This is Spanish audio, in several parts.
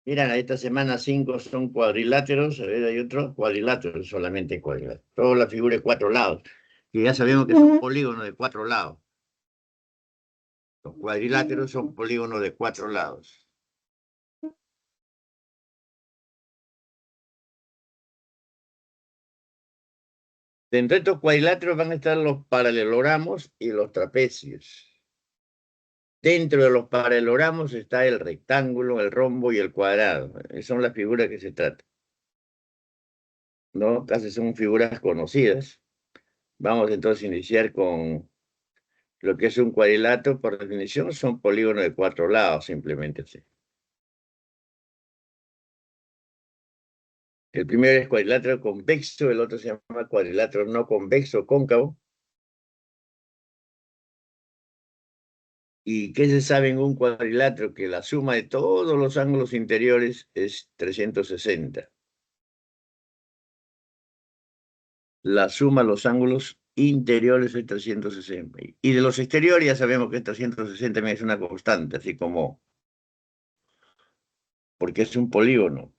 Mira, esta semana 5 son cuadriláteros, a ver, hay otros cuadriláteros, solamente cuadriláteros. Toda la figura de 4 lados, que ya sabemos que son polígonos de 4 lados. Los cuadriláteros son polígonos de 4 lados. Dentro de estos cuadriláteros van a estar los paralelogramos y los trapecios. Dentro de los paralelogramos está el rectángulo, el rombo y el cuadrado. Esas son las figuras que se tratan, ¿no? Casi son figuras conocidas. Vamos entonces a iniciar con lo que es un cuadrilátero. Por definición, son polígonos de 4 lados, simplemente así. El primero es cuadrilátero convexo, el otro se llama cuadrilátero no convexo, cóncavo. ¿Y qué se sabe en un cuadrilátero? Que la suma de todos los ángulos interiores es 360. La suma de los ángulos interiores es 360. Y de los exteriores ya sabemos que 360 es una constante, así como, porque es un polígono.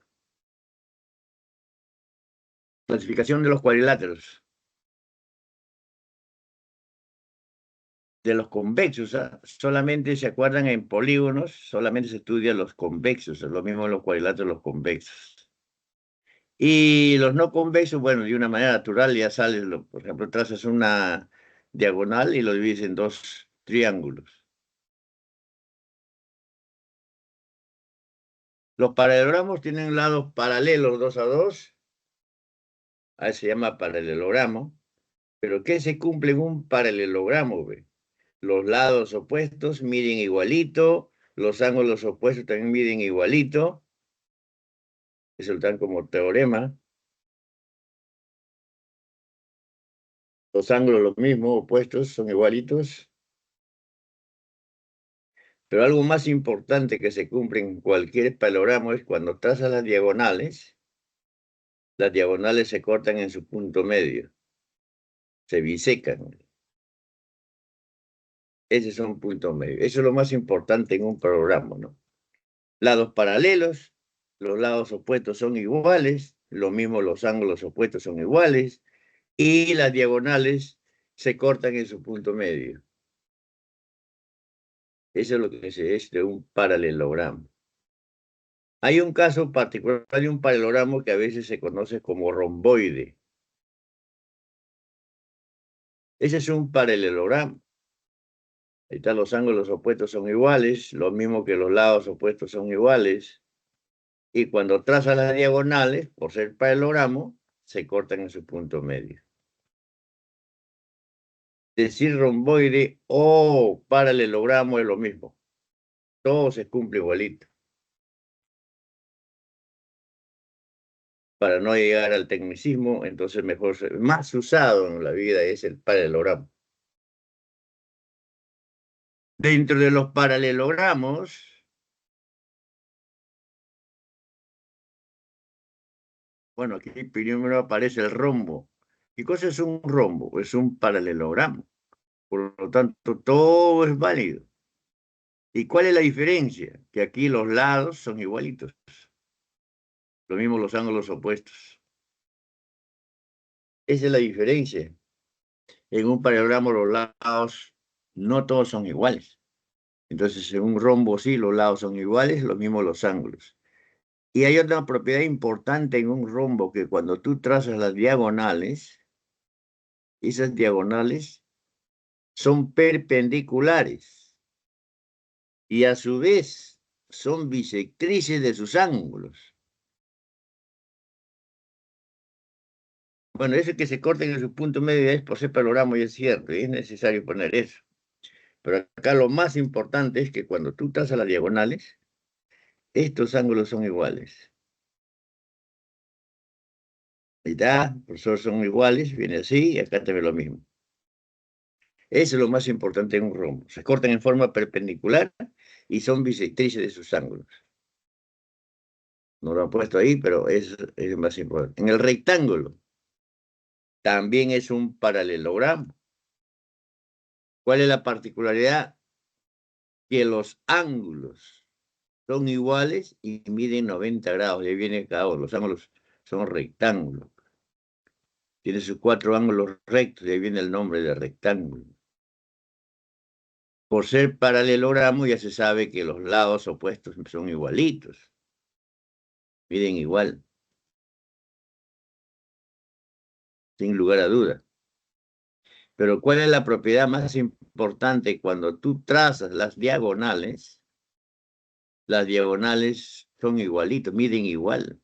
Clasificación de los cuadriláteros. De los convexos, ¿ah? Solamente se acuerdan en polígonos, solamente se estudian los convexos, es lo mismo en los cuadriláteros, los convexos. Y los no convexos, bueno, de una manera natural ya sales, por ejemplo, trazas una diagonal y lo divides en dos triángulos. Los paralelogramos tienen lados paralelos 2 a 2, a eso se llama paralelogramo, pero ¿qué se cumple en un paralelogramo, ve? Los lados opuestos miden igualito, los ángulos opuestos también miden igualito, eso lo dan como teorema. Los ángulos los mismos, opuestos, son igualitos. Pero algo más importante que se cumple en cualquier paralelogramo es cuando trazas las diagonales se cortan en su punto medio, se bisecan. Ese es un punto medio. Eso es lo más importante en un paralelogramo, ¿no? Lados paralelos, los lados opuestos son iguales, lo mismo los ángulos opuestos son iguales, y las diagonales se cortan en su punto medio. Eso es lo que es de un paralelogramo. Hay un caso particular de un paralelogramo que a veces se conoce como romboide. Ese es un paralelogramo. Ahí están, los ángulos opuestos son iguales, lo mismo que los lados opuestos son iguales. Y cuando traza las diagonales, por ser paralelogramo, se cortan en su punto medio. Decir romboide o paralelogramo es lo mismo. Todo se cumple igualito. Para no llegar al tecnicismo, entonces mejor, más usado en la vida es el paralelogramo. Dentro de los paralelogramos, bueno, aquí primero aparece el rombo. ¿Qué cosa es un rombo? Es un paralelogramo. Por lo tanto, todo es válido. ¿Y cuál es la diferencia? Que aquí los lados son igualitos. Lo mismo los ángulos opuestos. Esa es la diferencia. En un paralelogramo los lados no todos son iguales. Entonces, en un rombo sí, los lados son iguales, lo mismo los ángulos. Y hay otra propiedad importante en un rombo, que cuando tú trazas las diagonales, esas diagonales son perpendiculares y a su vez son bisectrices de sus ángulos. Bueno, eso que se corten en su punto medio es por ser paralelogramo y es cierto, y es necesario poner eso. Pero acá lo más importante es que cuando tú trazas las diagonales, estos ángulos son iguales. Ahí está, por eso son iguales, viene así, y acá te ve lo mismo. Eso es lo más importante en un rombo. Se cortan en forma perpendicular y son bisectrices de sus ángulos. No lo han puesto ahí, pero es más importante. En el rectángulo también es un paralelogramo. ¿Cuál es la particularidad? Que los ángulos son iguales y miden 90 grados. De ahí viene cada uno. Los ángulos son rectángulos. Tiene sus 4 ángulos rectos, de ahí viene el nombre de rectángulo. Por ser paralelogramo ya se sabe que los lados opuestos son igualitos. Miden igual, sin lugar a duda. Pero ¿cuál es la propiedad más importante cuando tú trazas las diagonales? Las diagonales son igualitos, miden igual.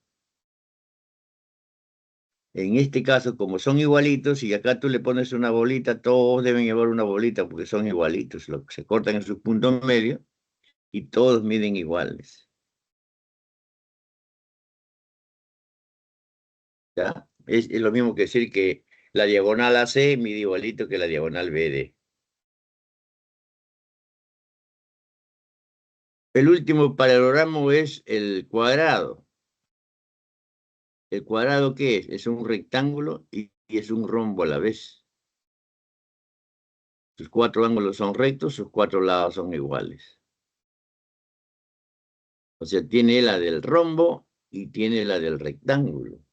En este caso, como son igualitos, y acá tú le pones una bolita, todos deben llevar una bolita porque son igualitos. Se cortan en sus puntos medios y todos miden iguales. ¿Ya? Es lo mismo que decir que la diagonal AC mide igualito que la diagonal BD. El último paralelogramo es el cuadrado. ¿El cuadrado qué es? Es un rectángulo y es un rombo a la vez. Sus 4 ángulos son rectos, sus 4 lados son iguales. O sea, tiene la del rombo y tiene la del rectángulo.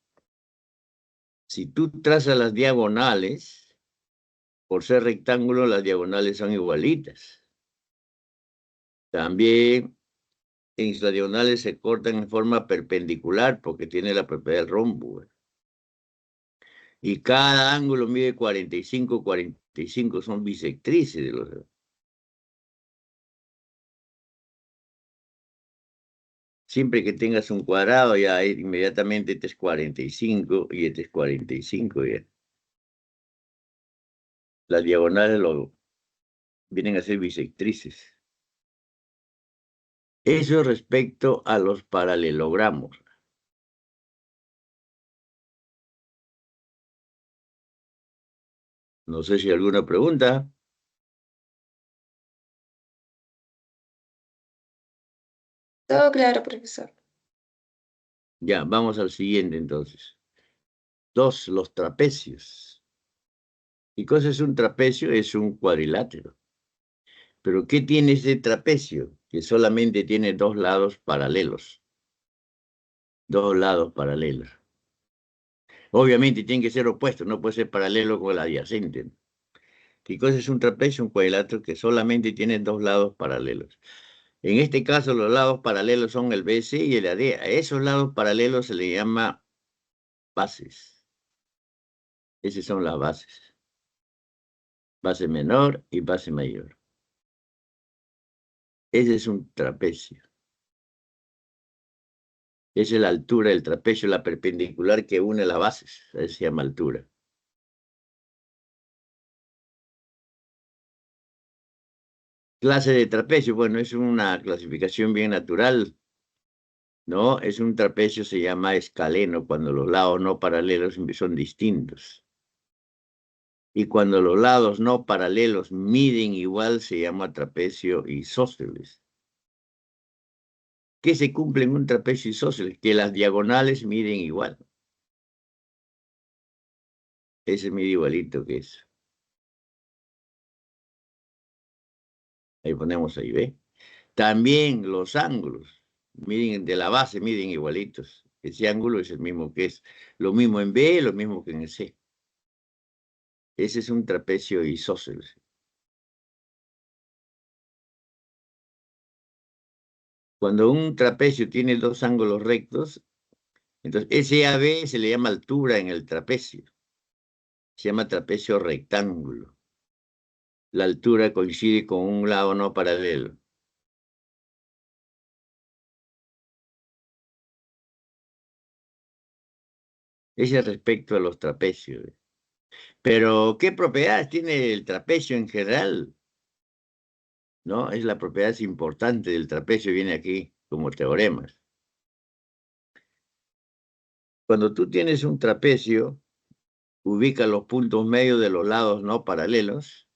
Si tú trazas las diagonales, por ser rectángulo, las diagonales son igualitas. También las diagonales se cortan en forma perpendicular porque tiene la propiedad del rombo. Y cada ángulo mide 45, 45, son bisectrices de los. Siempre que tengas un cuadrado, ya inmediatamente este es 45 y este es 45 ya. Las diagonales vienen a ser bisectrices. Eso respecto a los paralelogramos. No sé si alguna pregunta. Todo claro, profesor. Ya, vamos al siguiente entonces. 2, los trapecios. ¿Y cosa es un trapecio? Es un cuadrilátero. ¿Pero qué tiene ese trapecio? Que solamente tiene 2 lados paralelos. 2 lados paralelos. Obviamente tienen que ser opuestos, no puede ser paralelo con el adyacente. ¿Qué cosa es un trapecio? Un cuadrilátero que solamente tiene 2 lados paralelos. En este caso, los lados paralelos son el BC y el AD. A esos lados paralelos se le llama bases. Esas son las bases. Base menor y base mayor. Ese es un trapecio. Esa es la altura del trapecio, la perpendicular que une las bases. Eso se llama altura. Clase de trapecio, bueno, es una clasificación bien natural, ¿no? Es un trapecio, se llama escaleno, cuando los lados no paralelos son distintos. Y cuando los lados no paralelos miden igual, se llama trapecio isósceles. ¿Qué se cumple en un trapecio isósceles? Que las diagonales miden igual. Ese mide igualito que eso. Ahí ponemos ahí, ¿ve? También los ángulos miden de la base, miden igualitos. Ese ángulo es el mismo que es. Lo mismo en B, lo mismo que en C. Ese es un trapecio isósceles. Cuando un trapecio tiene 2 ángulos rectos, entonces SAB se le llama altura en el trapecio. Se llama trapecio rectángulo. La altura coincide con un lado no paralelo. Ese es respecto a los trapecios. Pero, ¿qué propiedades tiene el trapecio en general? ¿No? Es la propiedad importante del trapecio, viene aquí como teoremas. Cuando tú tienes un trapecio, ubica los puntos medios de los lados no paralelos,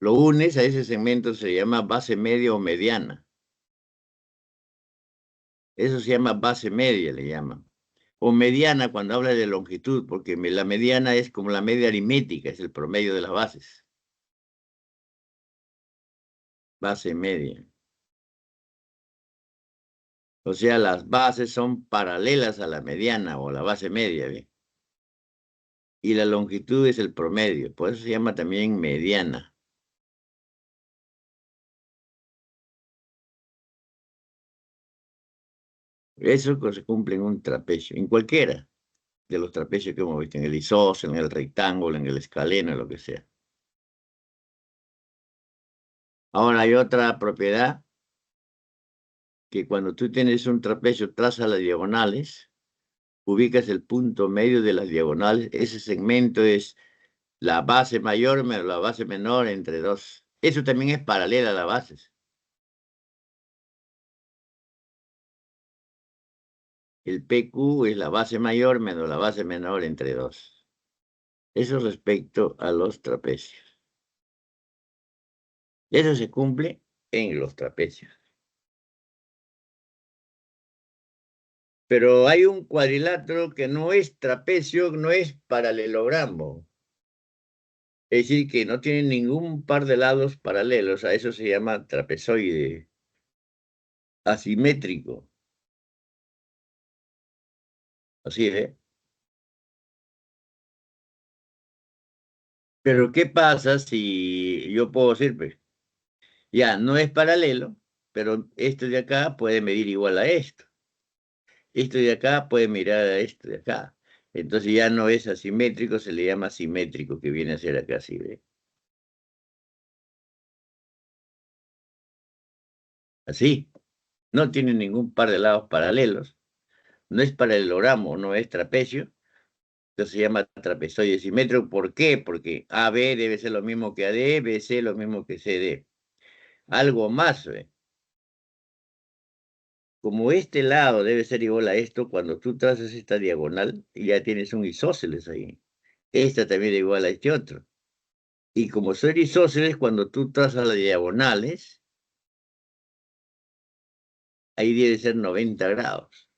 lo unes a ese segmento, se llama base media o mediana. Eso se llama base media, le llaman. O mediana cuando habla de longitud, porque la mediana es como la media aritmética, es el promedio de las bases. Base media. O sea, las bases son paralelas a la mediana o a la base media, ¿bien? Y la longitud es el promedio, por eso se llama también mediana. Eso se cumple en un trapecio, en cualquiera de los trapecios que hemos visto, en el isósceles, en el rectángulo, en el escaleno, en lo que sea. Ahora hay otra propiedad, que cuando tú tienes un trapecio, traza las diagonales, ubicas el punto medio de las diagonales, ese segmento es la base mayor menos la base menor entre dos. Eso también es paralela a las bases. El PQ es la base mayor menos la base menor entre dos. Eso respecto a los trapecios. Eso se cumple en los trapecios. Pero hay un cuadrilátero que no es trapecio, no es paralelogramo. Es decir, que no tiene ningún par de lados paralelos. A eso se llama trapezoide. Asimétrico. Así es, ¿eh? Pero ¿qué pasa si yo puedo decir, pues, ya, no es paralelo, pero esto de acá puede medir igual a esto? Esto de acá puede mirar a esto de acá. Entonces ya no es asimétrico, se le llama simétrico, que viene a ser acá, ¿sí ve? Así. No tiene ningún par de lados paralelos. No es paralelogramo, no es trapecio. Entonces se llama trapezoide simétrico. ¿Por qué? Porque AB debe ser lo mismo que AD, BC lo mismo que CD. Algo más, ¿ve? Como este lado debe ser igual a esto, cuando tú trazas esta diagonal, ya tienes un isósceles ahí. Esta también es igual a este otro. Y como son isósceles, cuando tú trazas las diagonales, ahí debe ser 90 grados.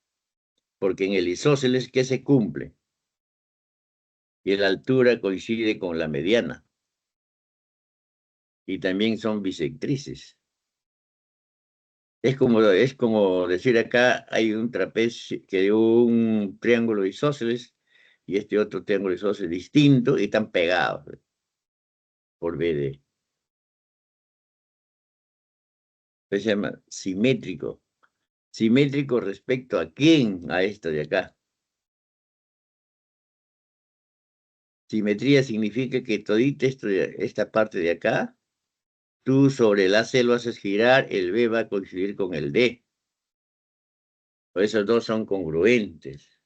Porque en el isósceles, ¿qué se cumple? Y la altura coincide con la mediana. Y también son bisectrices. Es como decir acá hay un trapecio, que un triángulo isósceles y este otro triángulo isósceles distinto y están pegados por BD. Se llama simétrico. ¿Simétrico respecto a quién? A esto de acá. Simetría significa que todita esta parte de acá, tú sobre el AC lo haces girar, el B va a coincidir con el D. Por eso dos son congruentes.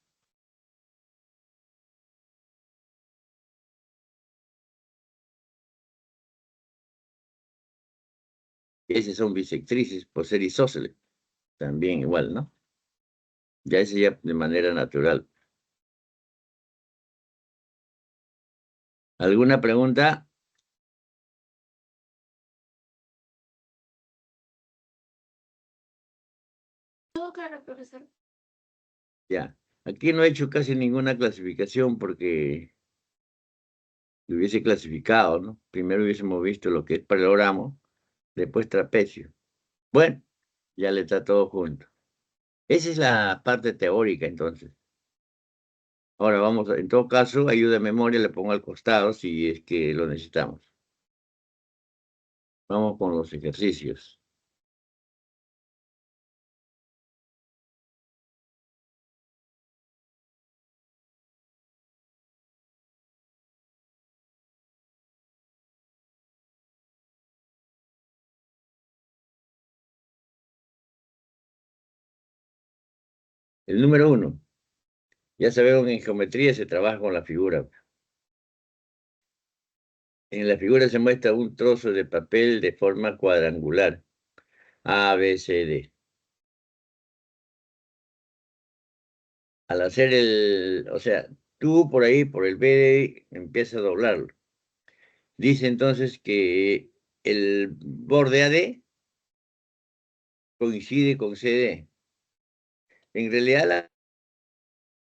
Esas son bisectrices por ser isósceles. También igual, ¿no? Ya ese ya de manera natural. ¿Alguna pregunta? Todo claro, profesor. Ya. Aquí no he hecho casi ninguna clasificación porque lo hubiese clasificado, ¿no? Primero hubiésemos visto lo que es paralelogramo, después trapecio. Bueno, ya le está todo junto. Esa es la parte teórica, entonces. Ahora vamos, en todo caso, ayuda de memoria le pongo al costado si es que lo necesitamos. Vamos con los ejercicios. El número 1. Ya sabemos que en geometría se trabaja con la figura. En la figura se muestra un trozo de papel de forma cuadrangular. A, B, C, D. Al hacer o sea, tú por ahí, por el B, empiezas a doblarlo. Dice entonces que el borde AD coincide con CD. En realidad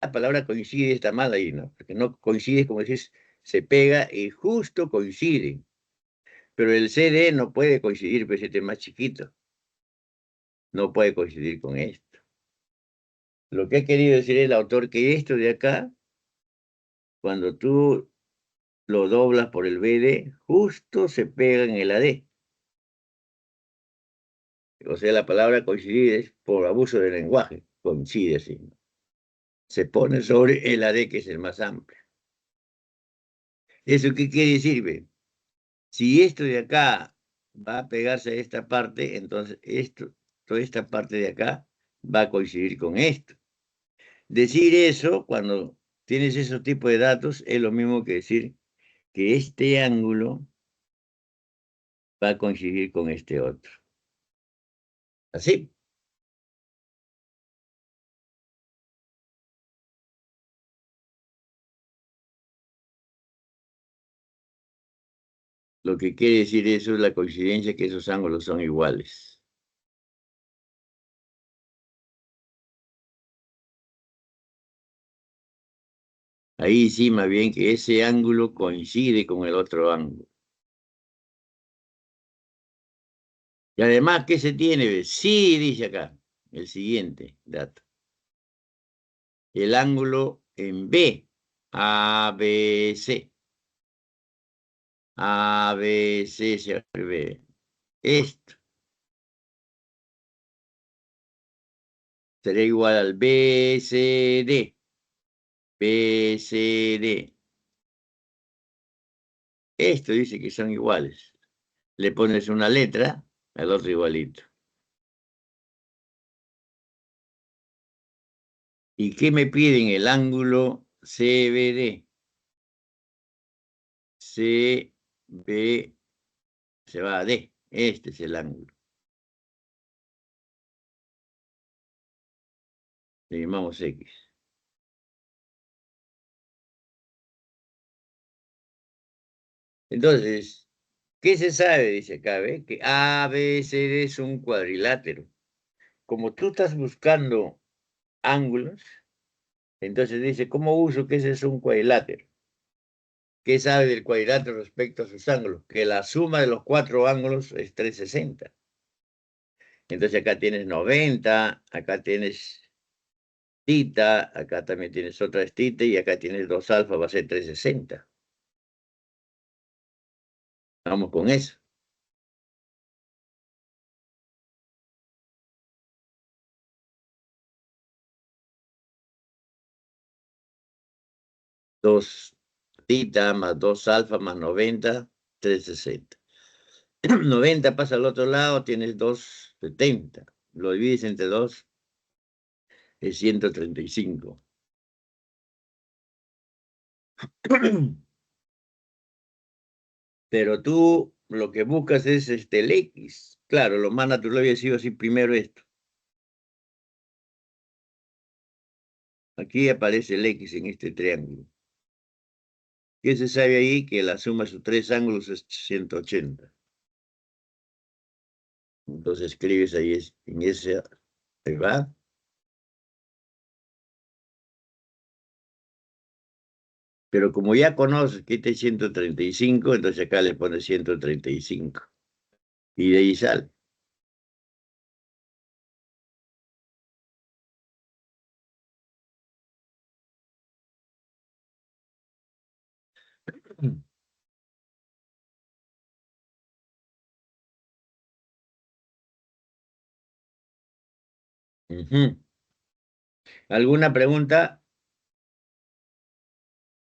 la palabra coincide está mal ahí, ¿no? Porque no coincide, como decís, se pega y justo coincide. Pero el CD no puede coincidir, pues este es más chiquito. No puede coincidir con esto. Lo que ha querido decir el autor que esto de acá, cuando tú lo doblas por el BD, justo se pega en el AD. O sea, la palabra coincidir es por abuso del lenguaje, coincide así. Se pone sobre el AD, que es el más amplio. ¿Eso qué quiere decir? Ve? Si esto de acá va a pegarse a esta parte, entonces toda esta parte de acá va a coincidir con esto. Decir eso, cuando tienes esos tipos de datos, es lo mismo que decir que este ángulo va a coincidir con este otro. ¿Así? Lo que quiere decir eso es la coincidencia que esos ángulos son iguales. Ahí sí, más bien que ese ángulo coincide con el otro ángulo. Y además, ¿qué se tiene? Sí, dice acá, el siguiente dato. El ángulo en B, ABC. ABC se ve. Esto será igual al BCD. BCD. Esto dice que son iguales. Le pones una letra al otro igualito. ¿Y qué me piden? El ángulo CBD. CB se va a D. Este es el ángulo. Le llamamos X. Entonces, ¿qué se sabe? Dice acá, ¿ve? Que ABCD es un cuadrilátero. Como tú estás buscando ángulos, entonces dice, ¿cómo uso que ese es un cuadrilátero? ¿Qué sabe del cuadrilátero respecto a sus ángulos? Que la suma de los 4 ángulos es 360. Entonces acá tienes 90, acá tienes tita, acá también tienes otra tita y acá tienes 2 alfa, va a ser 360. Vamos con eso. 2 tita más 2 alfa más 90, 360. 90 pasa al otro lado, tienes 270. Lo divides entre 2, es 135. Pero tú lo que buscas es el X. Claro, lo más natural había sido así primero esto. Aquí aparece el X en este triángulo. ¿Qué se sabe ahí? Que la suma de sus 3 ángulos es 180. Entonces escribes ahí en ese, ahí va. Pero como ya conoces que este es 135, entonces acá le pones 135. Y de ahí sale. Ujú. ¿Alguna pregunta?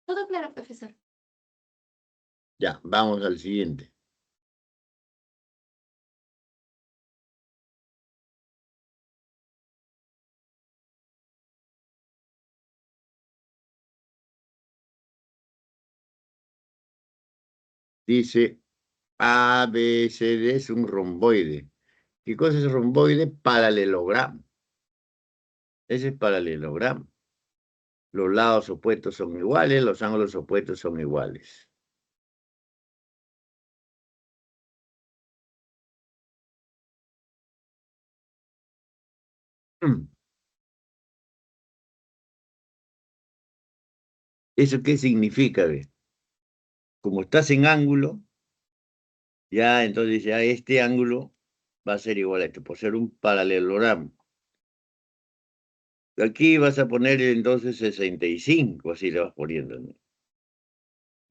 Todo claro, profesor. Ya, vamos al siguiente. Dice ABCD es un romboide. ¿Qué cosa es romboide? Paralelogramo. Ese es paralelogramo. Los lados opuestos son iguales, los ángulos opuestos son iguales. ¿Eso qué significa? Ve? Como estás en ángulo, ya entonces ya este ángulo va a ser igual a este, por ser un paralelogramo. Aquí vas a poner entonces 65, así le vas poniendo, ¿no?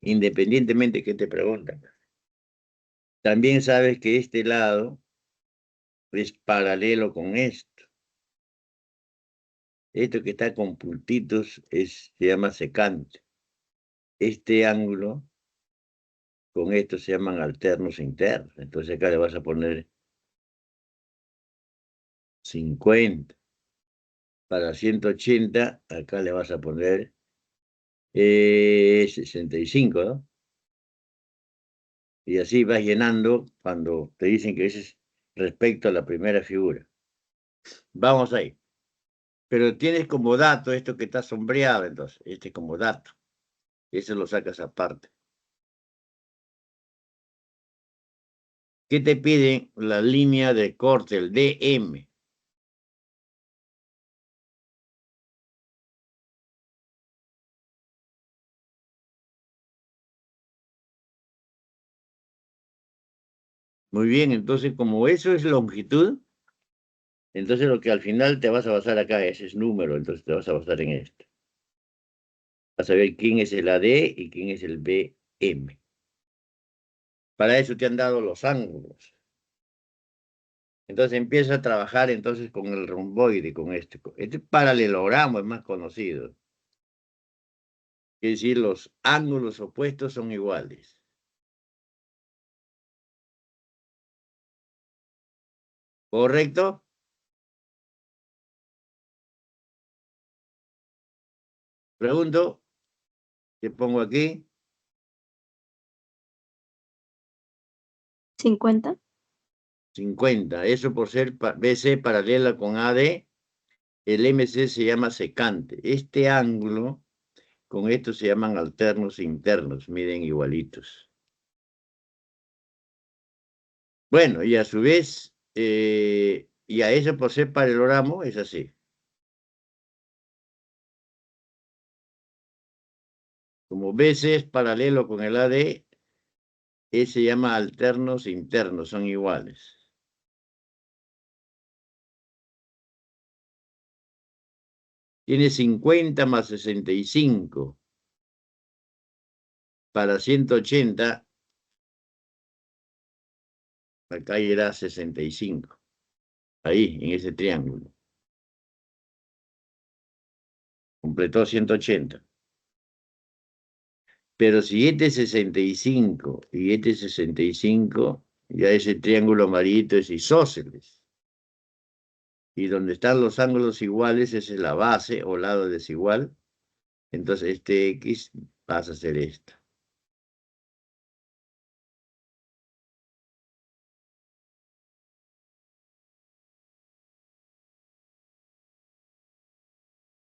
Independientemente que te preguntan. También sabes que este lado es paralelo con esto. Esto que está con puntitos se llama secante. Este ángulo con esto se llaman alternos internos. Entonces acá le vas a poner 50. Para 180, acá le vas a poner 65, ¿no? Y así vas llenando cuando te dicen que ese es respecto a la primera figura. Vamos ahí. Pero tienes como dato esto que está sombreado, entonces, este como dato. Eso lo sacas aparte. ¿Qué te piden la línea de corte, el DM? Muy bien, entonces como eso es longitud, entonces lo que al final te vas a basar acá, ese es número, entonces te vas a basar en esto. Vas a ver quién es el AD y quién es el BM. Para eso te han dado los ángulos. Entonces empieza a trabajar entonces con el romboide, con este. Este paralelogramo es más conocido. Es decir, los ángulos opuestos son iguales. ¿Correcto? Pregunto, ¿qué pongo aquí? 50. 50. Eso por ser BC paralela con AD, el MC se llama secante. Este ángulo, con esto se llaman alternos internos, miden igualitos. Bueno, y a su vez, y a eso por ser paralelogramo es así. Como BC es paralelo con el AD, se llama alternos internos, son iguales. Tiene 50 más 65. Para 180, acá irá 65. Ahí, en ese triángulo. Completó 180. Pero si este es 65 y este es 65, ya ese triángulo amarillito es isósceles. Y donde están los ángulos iguales, esa es la base o lado desigual. Entonces este X pasa a ser esto.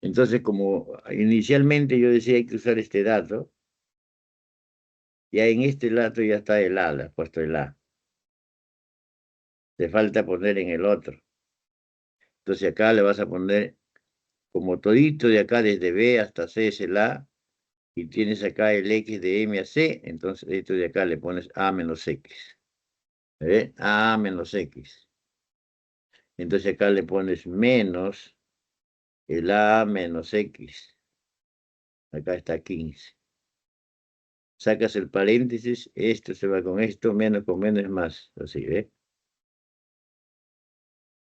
Entonces, como inicialmente yo decía hay que usar este dato, ya en este dato ya está el A, le has puesto el A. Te falta poner en el otro. Entonces acá le vas a poner, como todito de acá desde B hasta C es el A, y tienes acá el X de M a C, entonces esto de acá le pones A menos X. ¿Ve? A menos X. Entonces acá le pones menos el A menos X. Acá está 15. Sacas el paréntesis, esto se va con esto, menos con menos es más. Así, ¿ve?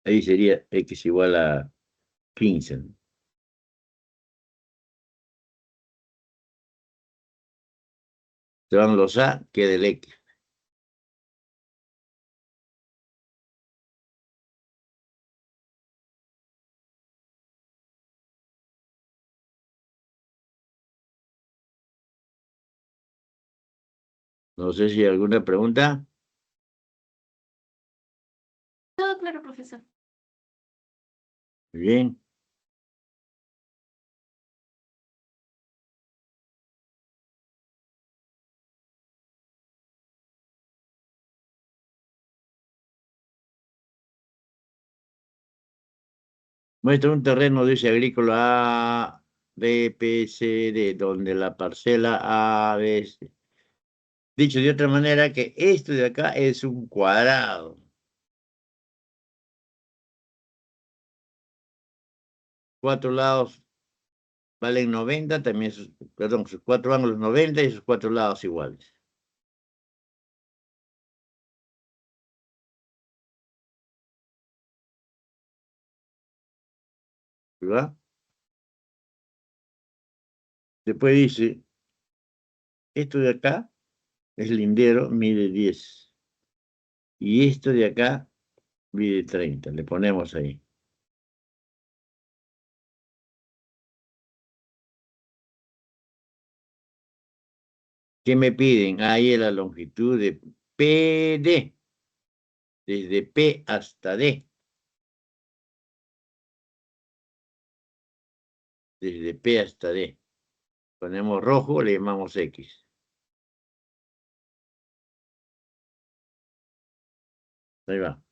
Ahí sería X igual a 15. ¿No? Se van los A, queda el X. No sé si hay alguna pregunta. Todo claro, profesor. Muy bien. Muestra un terreno, dice agrícola A, B, P, C, D, donde la parcela A, B, C. Dicho de otra manera, que esto de acá es un cuadrado. 4 lados valen 90, también perdón, sus 4 ángulos 90 y sus 4 lados iguales. ¿Verdad? Después dice, esto de acá es lindero, mide 10. Y esto de acá mide 30. Le ponemos ahí. ¿Qué me piden? Ahí es la longitud de PD, desde P hasta D. Desde P hasta D. Ponemos rojo, le llamamos X. Ahí va.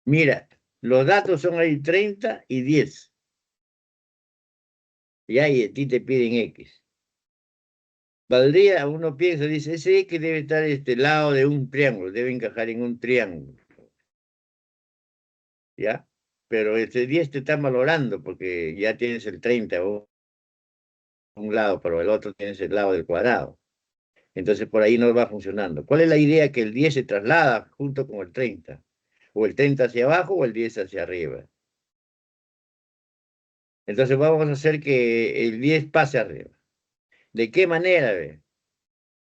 Mira, los datos son ahí 30 y 10. Y ahí a ti te piden X. Valdría, uno piensa, dice, ese X debe estar este lado de un triángulo, debe encajar en un triángulo. ¿Ya? Pero este 10 te está valorando porque ya tienes el 30 o un lado, pero el otro tienes el lado del cuadrado. Entonces por ahí no va funcionando. ¿Cuál es la idea? Que el 10 se traslada junto con el 30. O el 30 hacia abajo o el 10 hacia arriba. Entonces vamos a hacer que el 10 pase arriba. ¿De qué manera? Ve?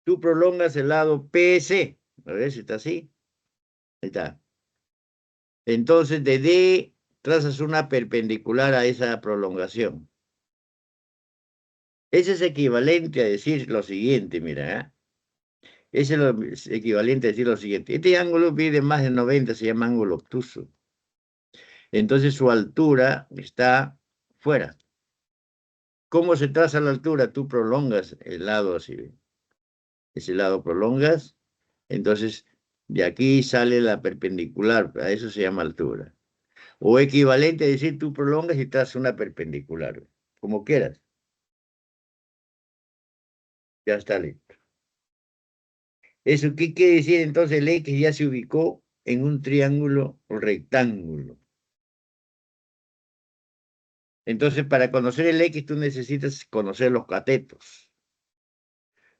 Tú prolongas el lado PC. ¿Lo ves? Está así. Ahí está. Entonces de D trazas una perpendicular a esa prolongación. Ese es equivalente a decir lo siguiente, mira, ¿eh? Ese es lo equivalente a decir lo siguiente. Este ángulo mide más de 90, se llama ángulo obtuso. Entonces su altura está fuera. ¿Cómo se traza la altura? Tú prolongas el lado así. Ese lado prolongas, entonces de aquí sale la perpendicular. A eso se llama altura. O equivalente a decir tú prolongas y trazas una perpendicular. Como quieras. Ya está listo. ¿Eso qué quiere decir? Entonces el X ya se ubicó en un triángulo rectángulo. Entonces, para conocer el X, tú necesitas conocer los catetos.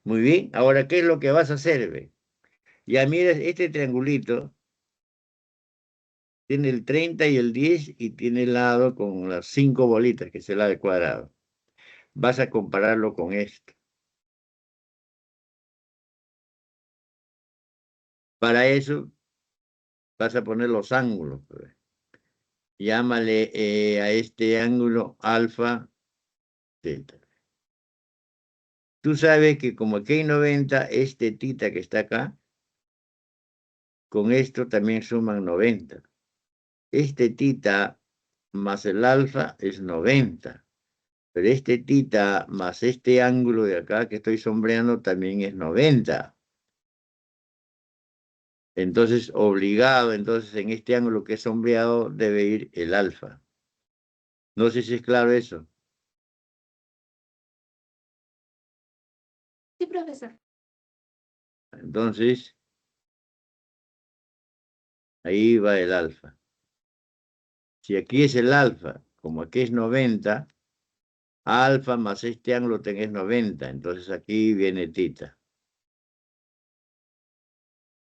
Muy bien, ahora, ¿qué es lo que vas a hacer? Ve? Ya mira, este triangulito tiene el 30 y el 10 y tiene el lado con las 5 bolitas, que es el lado del cuadrado. Vas a compararlo con esto. Para eso, vas a poner los ángulos. Ve. Llámale a este ángulo alfa delta. Tú sabes que como aquí hay 90, este tita que está acá, con esto también suman 90. Este tita más el alfa es 90. Pero este tita más este ángulo de acá que estoy sombreando también es 90. Entonces, obligado, entonces en este ángulo que es sombreado debe ir el alfa. No sé si es claro eso. Sí, profesor. Entonces, ahí va el alfa. Si aquí es el alfa, como aquí es 90, alfa más este ángulo es 90. Entonces aquí viene tita.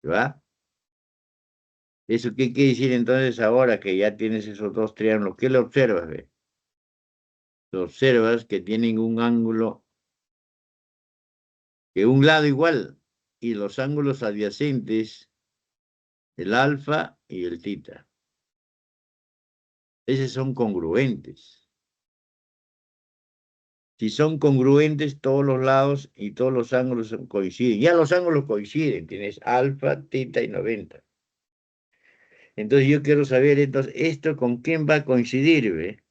¿Va? ¿Eso qué quiere decir entonces ahora que ya tienes esos dos triángulos? ¿Qué le observas? Ve? Lo observas que tienen un ángulo, que un lado igual, y los ángulos adyacentes, el alfa y el tita. Esos son congruentes. Si son congruentes, todos los lados y todos los ángulos coinciden. Ya los ángulos coinciden, tienes alfa, tita y 90. Entonces yo quiero saber, entonces, ¿esto con quién va a coincidir? ¿Ve?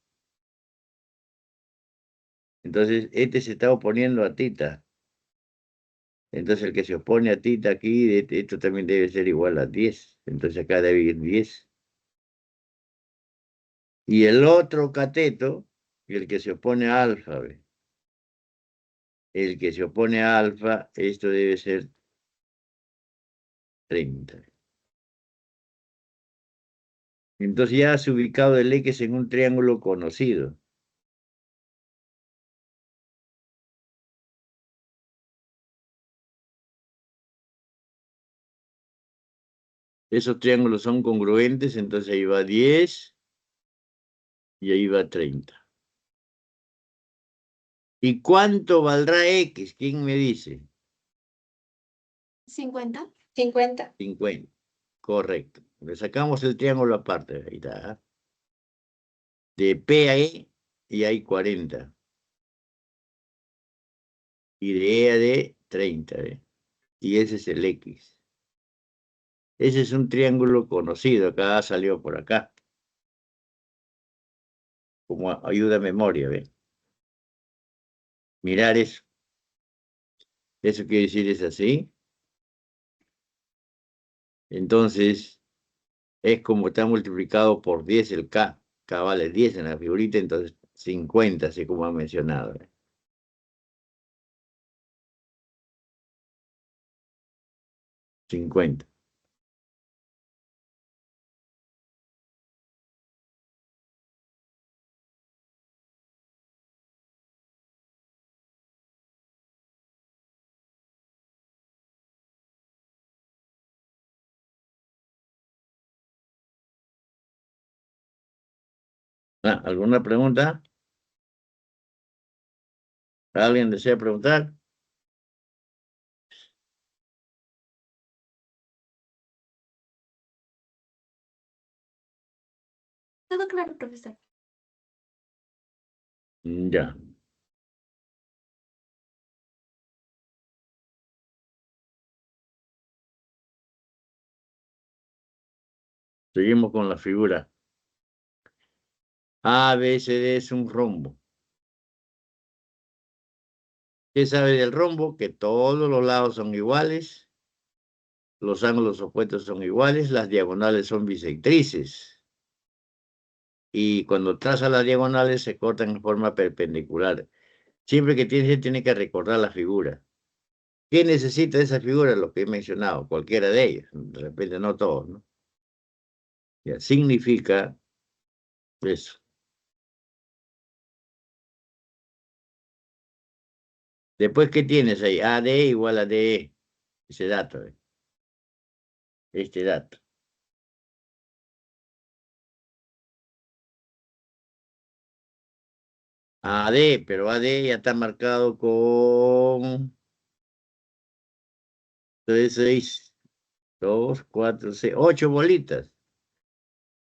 Entonces, este se está oponiendo a tita. Entonces, el que se opone a tita aquí, esto también debe ser igual a 10. Entonces, acá debe ir 10. Y el otro cateto, el que se opone a alfa, ¿ve? El que se opone a alfa, esto debe ser 30. Entonces ya has ubicado el X en un triángulo conocido. Esos triángulos son congruentes, entonces ahí va 10 y ahí va 30. ¿Y cuánto valdrá X? ¿Quién me dice? 50. 50. 50. Correcto. Le sacamos el triángulo aparte. Ahí está. ¿Ah? De P a E y hay 40. Y de E a D, 30. Y ese es el X. Ese es un triángulo conocido. Acá salió por acá. Como ayuda a memoria, ¿ve? Mirar eso. Eso quiere decir es así. Entonces, es como está multiplicado por 10 el K. K vale 10 en la figurita, entonces 50, así como ha mencionado. 50. Ah, ¿alguna pregunta? ¿Alguien desea preguntar? Todo claro, profesor. Ya. Seguimos con la figura. A, B, C, D es un rombo. ¿Qué sabe del rombo? Que todos los lados son iguales, los ángulos opuestos son iguales, las diagonales son bisectrices. Y cuando traza las diagonales se cortan en forma perpendicular. Siempre que tiene que recordar la figura. ¿Qué necesita esa figura? Lo que he mencionado, cualquiera de ellas. De repente no todos, ¿no? Ya, significa eso. Después, ¿qué tienes ahí? AD igual a DE. Ese dato, este dato. AD, pero AD ya está marcado con 3, 6, 2, 4, 6, 8 bolitas.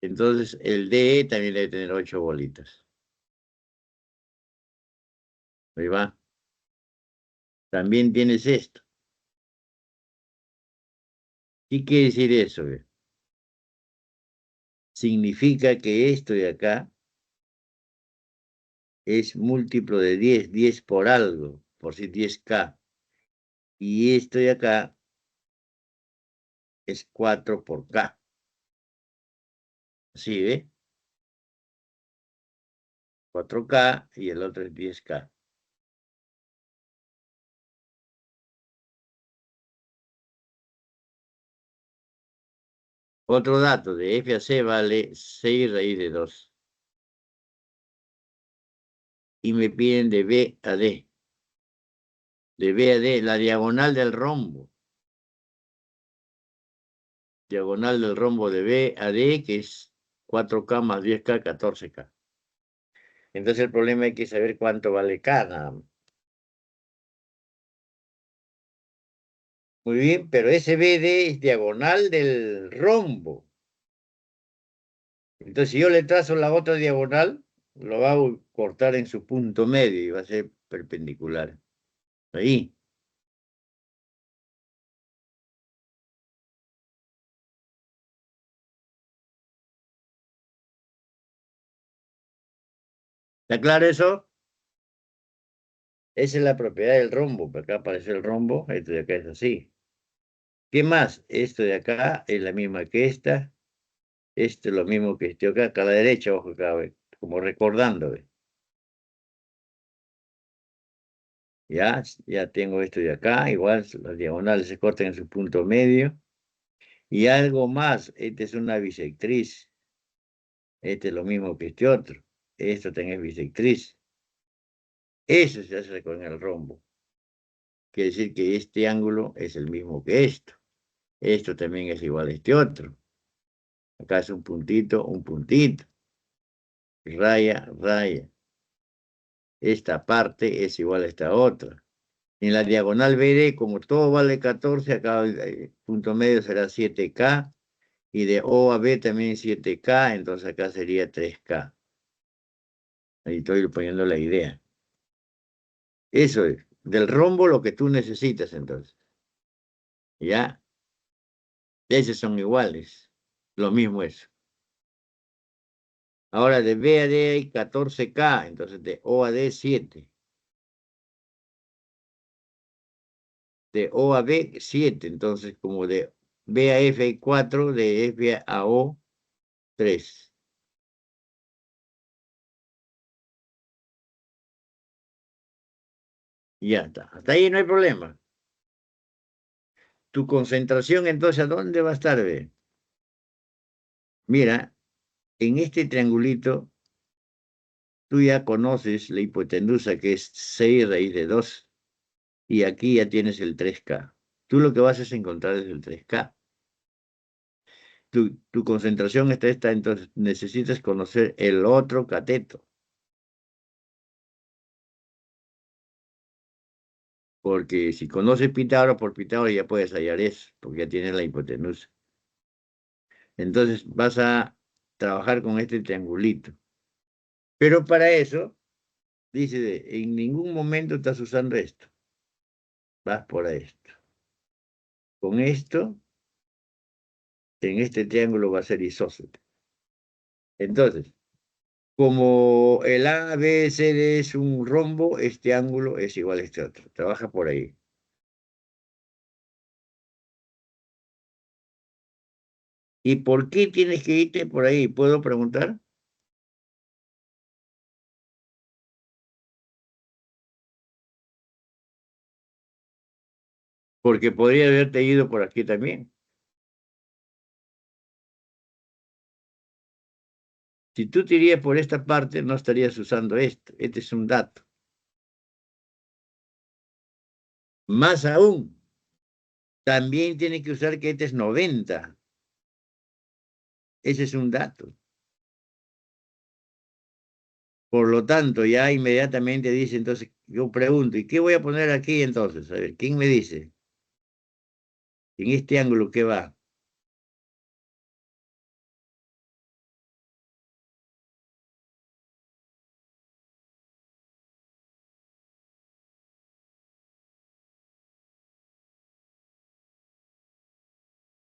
Entonces, el DE también debe tener 8 bolitas. Ahí va. También tienes esto. ¿Qué quiere decir eso? Significa que esto de acá es múltiplo de 10, 10 por algo, por si 10K. Y esto de acá es 4 por K. ¿Sí, ve? 4K y el otro es 10K. Otro dato, de F a C vale 6 raíz de 2. Y me piden de B a D. De B a D, la diagonal del rombo. Diagonal del rombo de B a D, que es 4K más 10K, 14K. Entonces el problema hay que saber cuánto vale K nada más. Muy bien, pero ese BD es diagonal del rombo. Entonces, si yo le trazo la otra diagonal, lo va a cortar en su punto medio y va a ser perpendicular. Ahí. ¿Está claro eso? Esa es la propiedad del rombo. Por acá aparece el rombo, esto de acá es así. ¿Qué más? Esto de acá es la misma que esta. Esto es lo mismo que este acá, a la derecha, ojo acá, ¿ve? Como recordando. ¿Ve? Ya tengo esto de acá, igual las diagonales se cortan en su punto medio. Y algo más, esta es una bisectriz. Este es lo mismo que este otro. Esto también es bisectriz. Eso se hace con el rombo. Quiere decir que este ángulo es el mismo que esto. Esto también es igual a este otro. Acá es un puntito, raya, raya. Esta parte es igual a esta otra. En la diagonal BD, como todo vale 14, acá el punto medio será 7K. Y de O a B también 7K, entonces acá sería 3K. Ahí estoy poniendo la idea. Eso es. Del rombo lo que tú necesitas, entonces. ¿Ya? Esos son iguales. Lo mismo es. Ahora de B a D hay 14K, entonces de O a D 7. De O a B 7, entonces como de B a F hay 4, de F a O 3. Ya está. Hasta ahí no hay problema. Tu concentración entonces, ¿a dónde va a estar, B? Mira, en este triangulito tú ya conoces la hipotenusa que es 6 raíz de 2 y aquí ya tienes el 3K. Tú lo que vas a encontrar es el 3K. Tu concentración está esta, entonces necesitas conocer el otro cateto. Porque si conoces Pitágoras por Pitágoras ya puedes hallar eso, porque ya tienes la hipotenusa. Entonces vas a trabajar con este triangulito. Pero para eso, dice, en ningún momento estás usando esto. Vas por esto. Con esto, en este triángulo va a ser isósceles. Entonces, como el ABCD es un rombo, este ángulo es igual a este otro. Trabaja por ahí. ¿Y por qué tienes que irte por ahí? ¿Puedo preguntar? Porque podría haberte ido por aquí también. Si tú te irías por esta parte, no estarías usando esto. Este es un dato. Más aún, también tiene que usar que este es 90. Ese es un dato. Por lo tanto, ya inmediatamente dice, entonces, yo pregunto, ¿y qué voy a poner aquí entonces? A ver, ¿quién me dice? En este ángulo, ¿qué va?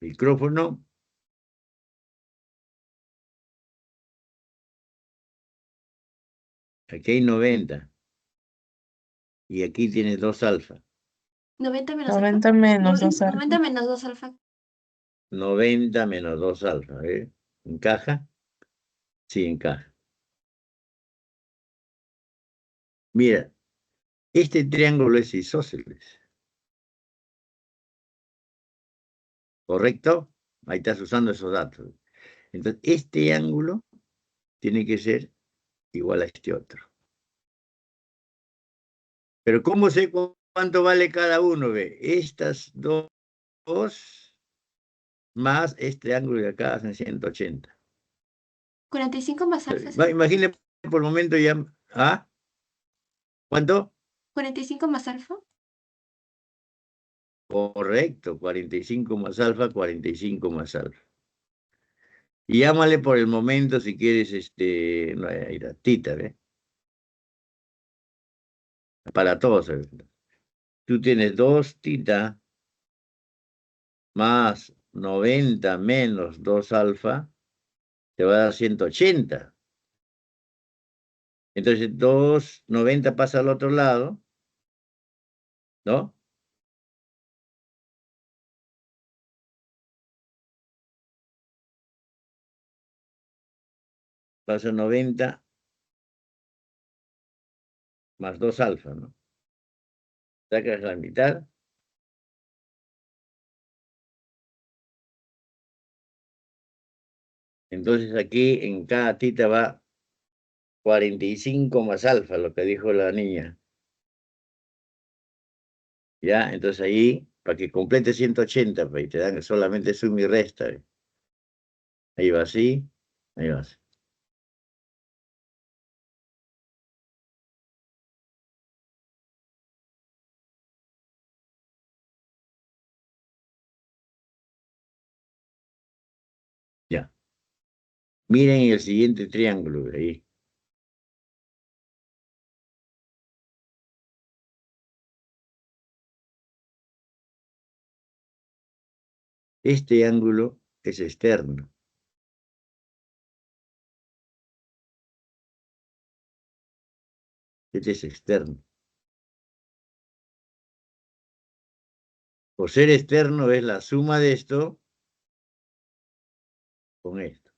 Micrófono, aquí hay 90. Y aquí tienes 2 alfa. 90 menos alfa. 90 menos 2 90 alfa. menos 2 alfa. 90 menos 2 alfa. ¿Encaja? Sí, encaja. Mira, este triángulo es isósceles. ¿Correcto? Ahí estás usando esos datos. Entonces, este ángulo tiene que ser igual a este otro. Pero ¿cómo sé cuánto vale cada uno? Ve? Estas dos más este ángulo de acá hacen 180. 45 más alfa, ¿sí? Imagine por el momento ya. ¿Ah? ¿Cuánto? 45 más alfa. Correcto, 45 más alfa, 45 más alfa. Y llámale por el momento si quieres, no hay tita, ¿ve? Para todos. Tú tienes 2 tita más 90 menos 2 alfa, te va a dar 180. Entonces 290 pasa al otro lado, ¿no? Pasa 90 más 2 alfa, ¿no? Sacas la mitad Entonces aquí en cada tita va 45 más alfa, lo que dijo la niña. ¿Ya? Entonces ahí, para que complete 180, pues, y te dan solamente suma y resta. Ahí va así, ahí va así. Ya. Miren el siguiente triángulo de ahí. Este ángulo es externo. Este es externo. Por ser externo es la suma de esto con esto.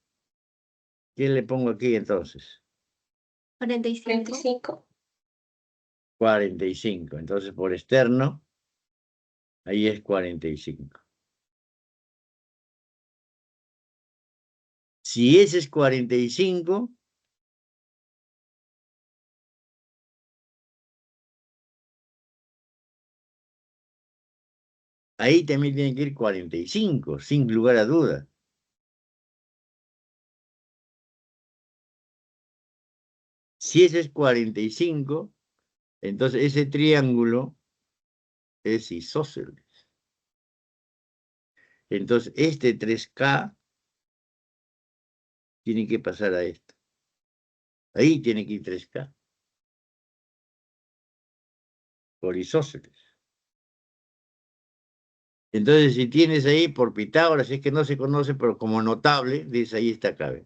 ¿Qué le pongo aquí entonces? 45. 45. Entonces por externo, ahí es 45. Si ese es 45, ahí también tiene que ir 45, sin lugar a duda. Si ese es 45, entonces ese triángulo es isósceles. Entonces este 3K tiene que pasar a esto. Ahí tiene que ir 3K. Por isósceles. Entonces, si tienes ahí por Pitágoras, es que no se conoce, pero como notable, dice ahí está acá.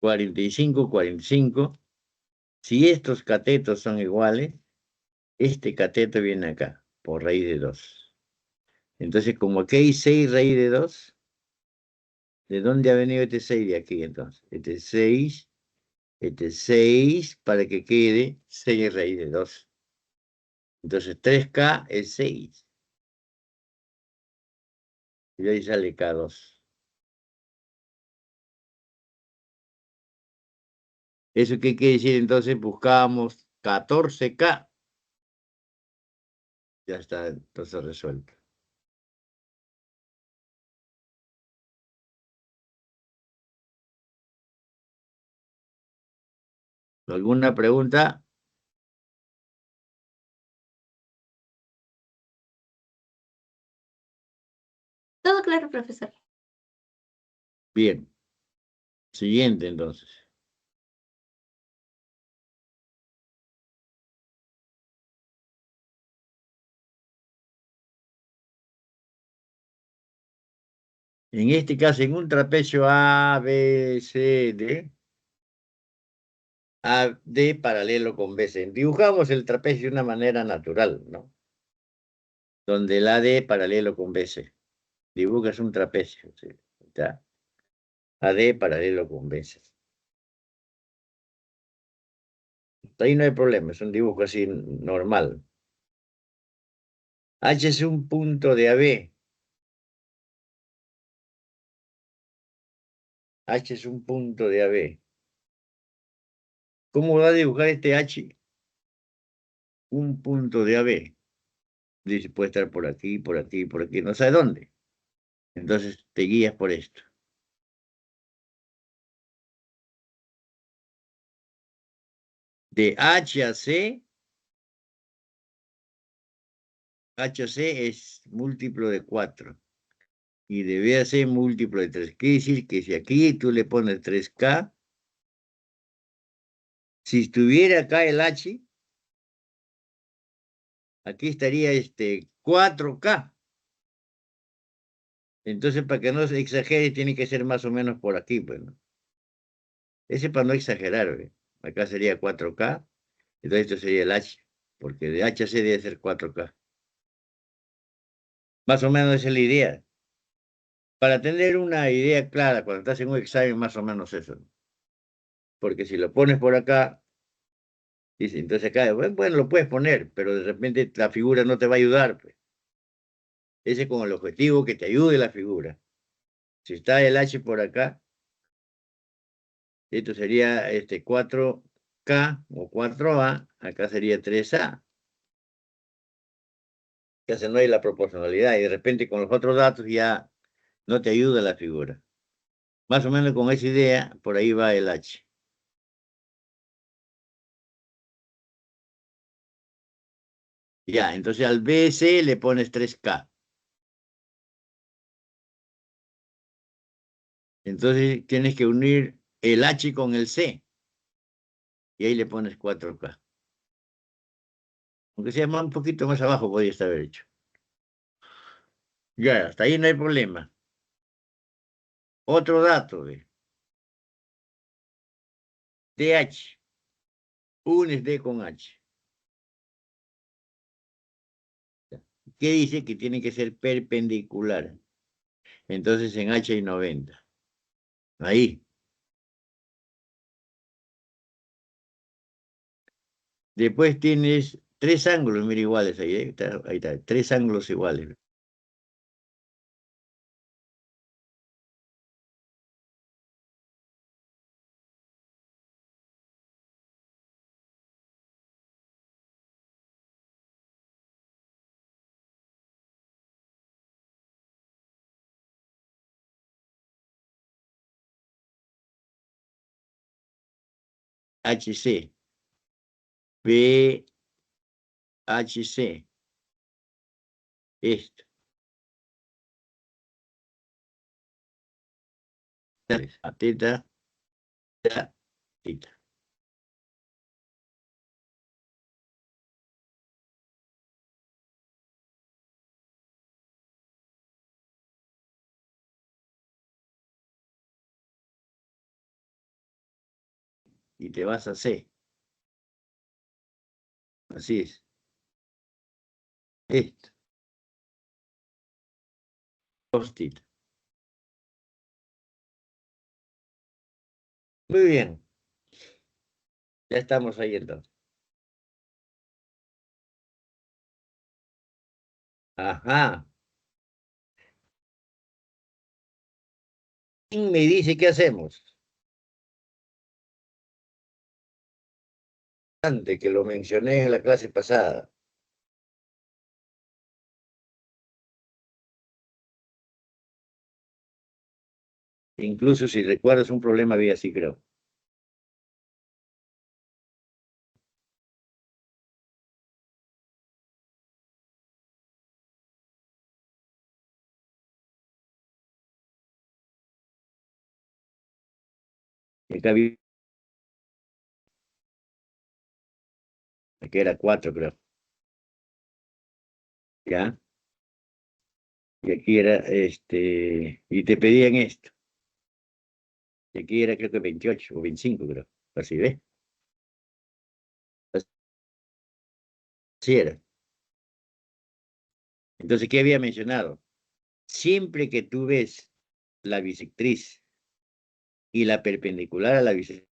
45, 45. Si estos catetos son iguales, este cateto viene acá, por raíz de 2. Entonces, como aquí hay 6 raíz de 2, ¿de dónde ha venido este 6 de aquí entonces? Este 6, para que quede 6 raíz de 2. Entonces, 3K es 6. Y ahí sale K2. ¿Eso qué quiere decir? Entonces buscábamos 14K. Ya está, entonces resuelto. ¿Alguna pregunta? Todo claro, profesor. Bien. Siguiente, entonces. En este caso, en un trapecio A, B, C, D, AD paralelo con BC. Dibujamos el trapecio de una manera natural, ¿no? Donde el AD paralelo con BC. Dibujas un trapecio, ¿sí? ¿Está? AD paralelo con BC. Ahí no hay problema, es un dibujo así normal. H es un punto de AB. H es un punto de AB. ¿Cómo va a dibujar este H? Un punto de AB. Dice, puede estar por aquí, por aquí, por aquí, no sabe dónde. Entonces te guías por esto. De H a C, H a C es múltiplo de 4. Y de B a C múltiplo de 3. Quiere decir que si aquí tú le pones 3K, si estuviera acá el H, aquí estaría 4K. Entonces, para que no se exagere, tiene que ser más o menos por aquí, pues, ¿no? Ese para no exagerar, ¿ve? Acá sería 4K, entonces esto sería el H, porque de H a C debe ser 4K. Más o menos esa es la idea. Para tener una idea clara, cuando estás en un examen, más o menos eso, ¿no? Porque si lo pones por acá, dice, entonces acá, bueno, lo puedes poner, pero de repente la figura no te va a ayudar, pues. Ese con el objetivo que te ayude la figura. Si está el H por acá, esto sería 4K o 4A, acá sería 3A. Entonces no hay la proporcionalidad y de repente con los otros datos ya no te ayuda la figura. Más o menos con esa idea, por ahí va el H. Ya, entonces al BC le pones 3K. Entonces tienes que unir el H con el C. Y ahí le pones 4K. Aunque sea un poquito más abajo, podría estar hecho. Ya, hasta ahí no hay problema. Otro dato, DH. Unes D con H. ¿Qué dice? Que tiene que ser perpendicular. Entonces en H hay 90. Ahí. Después tienes tres ángulos, mira, iguales ahí, ahí está, tres ángulos iguales. HC, BHC, esto. Teta, teta, teta. Y te vas a C. Así es. Esto. Dos teta. Muy bien. Ya estamos ahí entonces. Ajá. ¿Quién me dice qué hacemos? Antes que lo mencioné en la clase pasada. Incluso si recuerdas un problema había así, creo. Acá había, que era 4, creo. ¿Ya? Y aquí era, y te pedían esto. Y aquí era creo que 28 o 25, creo. Así ves. Así era. Entonces, ¿qué había mencionado? Siempre que tú ves la bisectriz y la perpendicular a la bisectriz,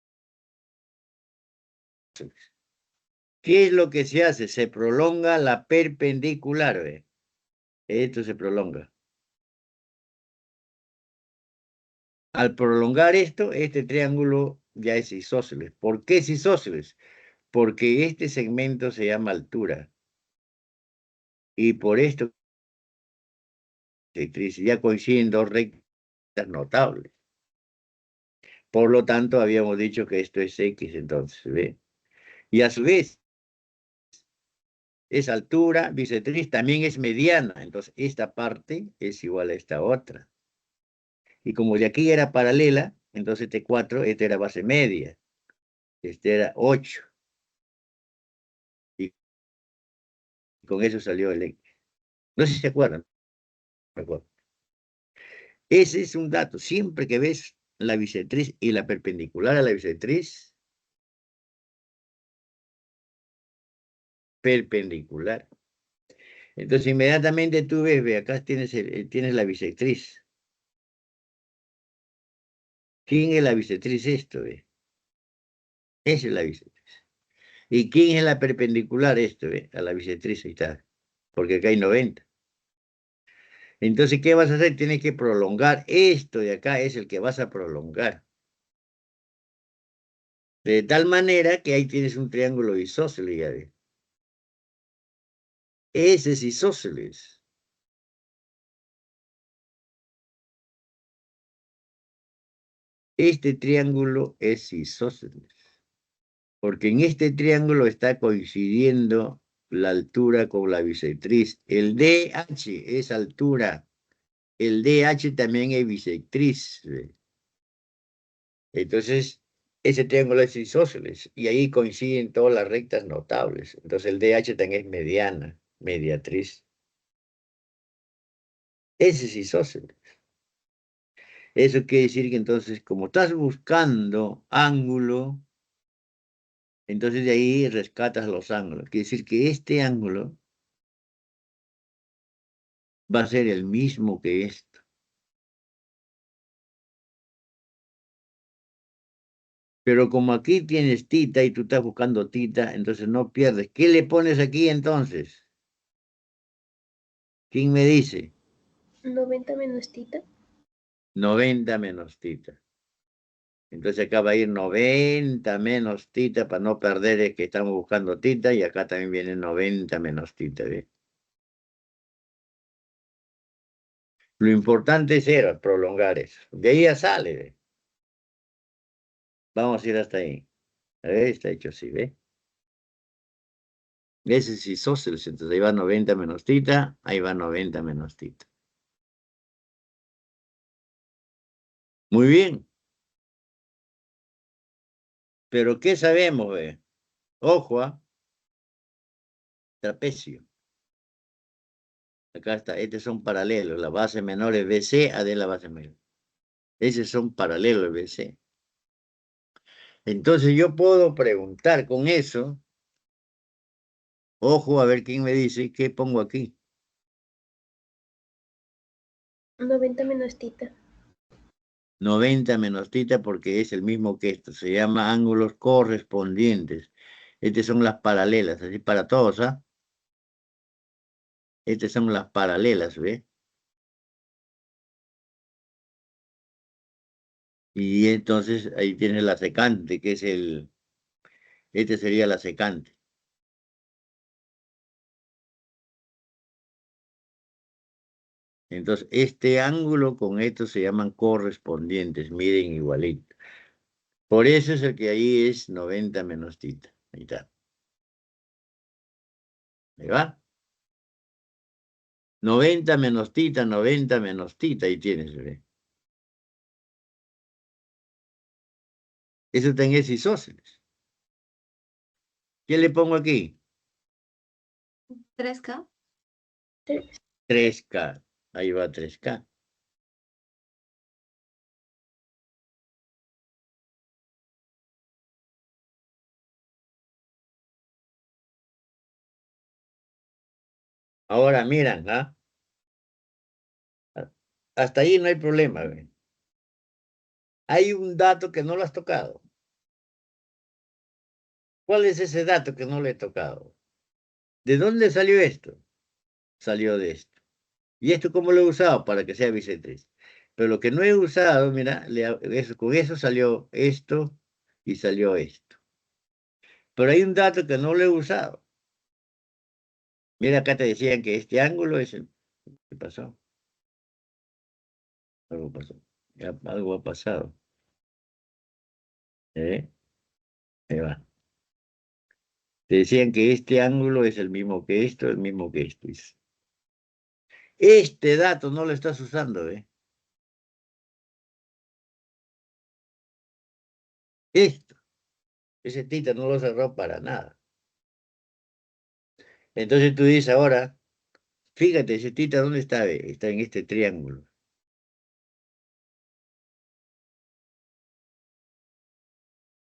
¿qué es lo que se hace? Se prolonga la perpendicular, ¿ve? Esto se prolonga. Al prolongar esto, este triángulo ya es isósceles. ¿Por qué es isósceles? Porque este segmento se llama altura. Y por esto, ya coinciden dos rectas notables. Por lo tanto, habíamos dicho que esto es X, entonces, ¿ve? Y a su vez, esa altura bisectriz también es mediana. Entonces, esta parte es igual a esta otra. Y como de aquí era paralela, entonces este 4, esta era base media. Este era 8. Y con eso salió el X. No sé si se acuerdan. Me acuerdo. Ese es un dato. Siempre que ves la bisectriz y la perpendicular a la bisectriz, perpendicular. Entonces, inmediatamente tú ves, ve, acá tienes la bisectriz. ¿Quién es la bisectriz esto? Ve? Esa es la bisectriz. ¿Y quién es la perpendicular esto? Ve? A la bisectriz, ahí está. Porque acá hay 90. Entonces, ¿qué vas a hacer? Tienes que prolongar. Esto de acá es el que vas a prolongar. De tal manera que ahí tienes un triángulo isósceles, ya ves. Ese es isósceles. Este triángulo es isósceles. Porque en este triángulo está coincidiendo la altura con la bisectriz. El DH es altura. El DH también es bisectriz. Entonces, ese triángulo es isósceles. Y ahí coinciden todas las rectas notables. Entonces, el DH también es mediana, mediatriz. Ese es isósceles. Eso quiere decir que entonces, como estás buscando ángulo, entonces de ahí rescatas los ángulos. Quiere decir que este ángulo va a ser el mismo que esto. Pero como aquí tienes tita y tú estás buscando tita, entonces no pierdes. ¿Qué le pones aquí entonces? ¿Quién me dice? 90 menos tita. 90 menos tita. Entonces acá va a ir 90 menos tita para no perder es que estamos buscando tita y acá también viene 90 menos tita. ¿Ves? Lo importante es prolongar eso. De ahí ya sale. ¿Ves? Vamos a ir hasta ahí. A ver, está hecho así, ¿ves? Ese es isósceles, entonces ahí va 90 menos tita, ahí va 90 menos tita. Muy bien. Pero ¿qué sabemos, ve? Ojo, trapecio. Acá está, estos son paralelos. La base menor es BC, AD la base mayor. Esos son paralelos BC. Entonces yo puedo preguntar con eso. Ojo, a ver quién me dice qué pongo aquí. 90 menos tita. 90 menos tita porque es el mismo que esto. Se llama ángulos correspondientes. Estas son las paralelas, así para todos, ¿ah? Estas son las paralelas, ¿ve? Y entonces ahí tienes la secante, que es este sería la secante. Entonces, este ángulo con esto se llaman correspondientes, miden igualito. Por eso es el que ahí es 90 menos tita. Ahí está. Ahí va. 90 menos tita, 90 menos tita, ahí tienes, ¿ve? Eso también es isósceles. ¿Qué le pongo aquí? 3K. 3K. Ahí va 3K. Ahora miran, ¿ah? Hasta ahí no hay problema, ¿ve? Hay un dato que no lo has tocado. ¿Cuál es ese dato que no le he tocado? ¿De dónde salió esto? Salió de esto. ¿Y esto cómo lo he usado? Para que sea bisectriz. Pero lo que no he usado, mira, con eso salió esto y salió esto. Pero hay un dato que no lo he usado. Mira, acá te decían que este ángulo es el... ¿Qué pasó? Algo pasó. Ya, algo ha pasado. ¿Eh? Ahí va. Te decían que este ángulo es el mismo que esto, el mismo que esto. Este dato no lo estás usando, ¿eh? Esto. Ese tita no lo cerró para nada. Entonces tú dices ahora, fíjate, ese tita, ¿dónde está? Está en este triángulo.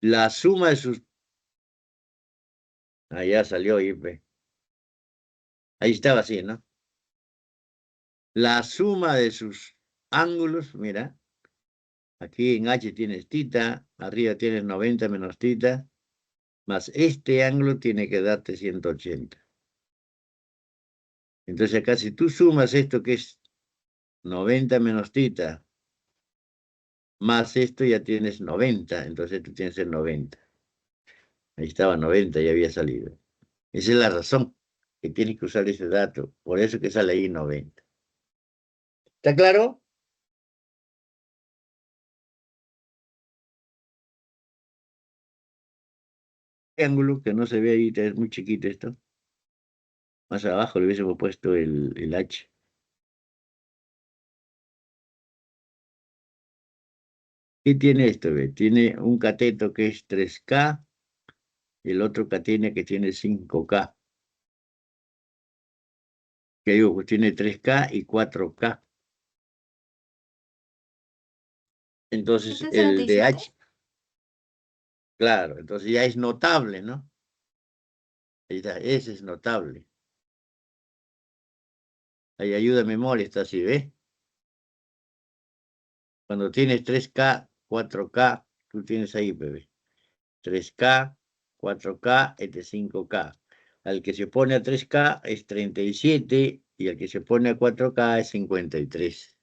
La suma de sus... Allá salió, Ipe. Ahí estaba así, ¿no? La suma de sus ángulos, mira, aquí en H tienes tita, arriba tienes 90 menos tita, más este ángulo tiene que darte 180. Entonces acá si tú sumas esto que es 90 menos tita, más esto ya tienes 90, entonces tú tienes el 90. Ahí estaba 90, ya había salido. Esa es la razón que tienes que usar ese dato, por eso que sale ahí 90. ¿Está claro? Ángulo que no se ve ahí, es muy chiquito esto. Más abajo le hubiésemos puesto el H. ¿Qué tiene esto? Ve? Tiene un cateto que es 3K y el otro catena que tiene 5K. Que digo, pues tiene 3K y 4K. Entonces, ¿Este es el de 77? H, claro, entonces ya es notable, ¿no? Ahí está, ese es notable. Ahí ayuda a memoria, está así, ¿ves? Cuando tienes 3K, 4K, tú tienes ahí, bebé. 3K, 4K, este 5K. Al que se pone a 3K es 37 y al que se pone a 4K es 53.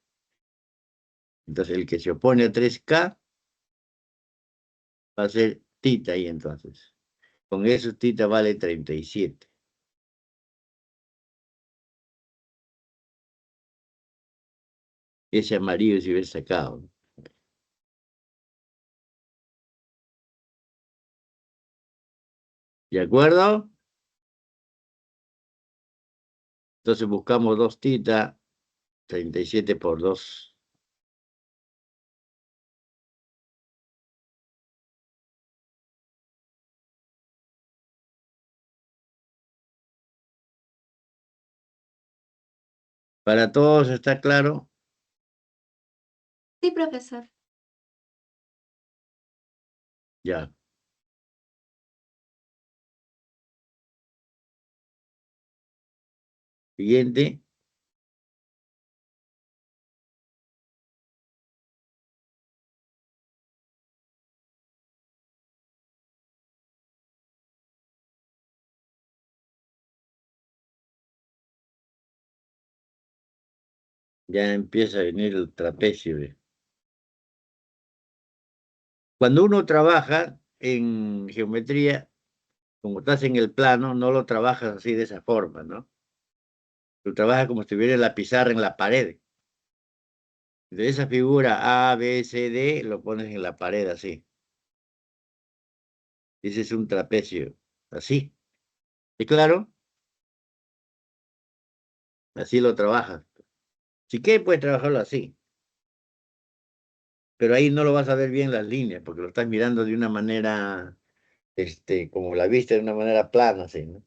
Entonces, el que se opone a 3K va a ser tita ahí entonces. Con eso tita vale 37. Ese amarillo se hubiera sacado. ¿De acuerdo? Entonces buscamos 2 tita, 37 por 2. ¿Para todos está claro? Sí, profesor. Ya. Siguiente. Ya empieza a venir el trapecio. ¿Ve? Cuando uno trabaja en geometría, como estás en el plano, no lo trabajas así de esa forma, ¿no? Lo trabajas como si estuviera la pizarra en la pared. De esa figura A, B, C, D, lo pones en la pared así. Ese es un trapecio. Así. ¿Y claro? Así lo trabajas. Si quieres, puedes trabajarlo así. Pero ahí no lo vas a ver bien las líneas, porque lo estás mirando de una manera, como la viste, de una manera plana, así, ¿no?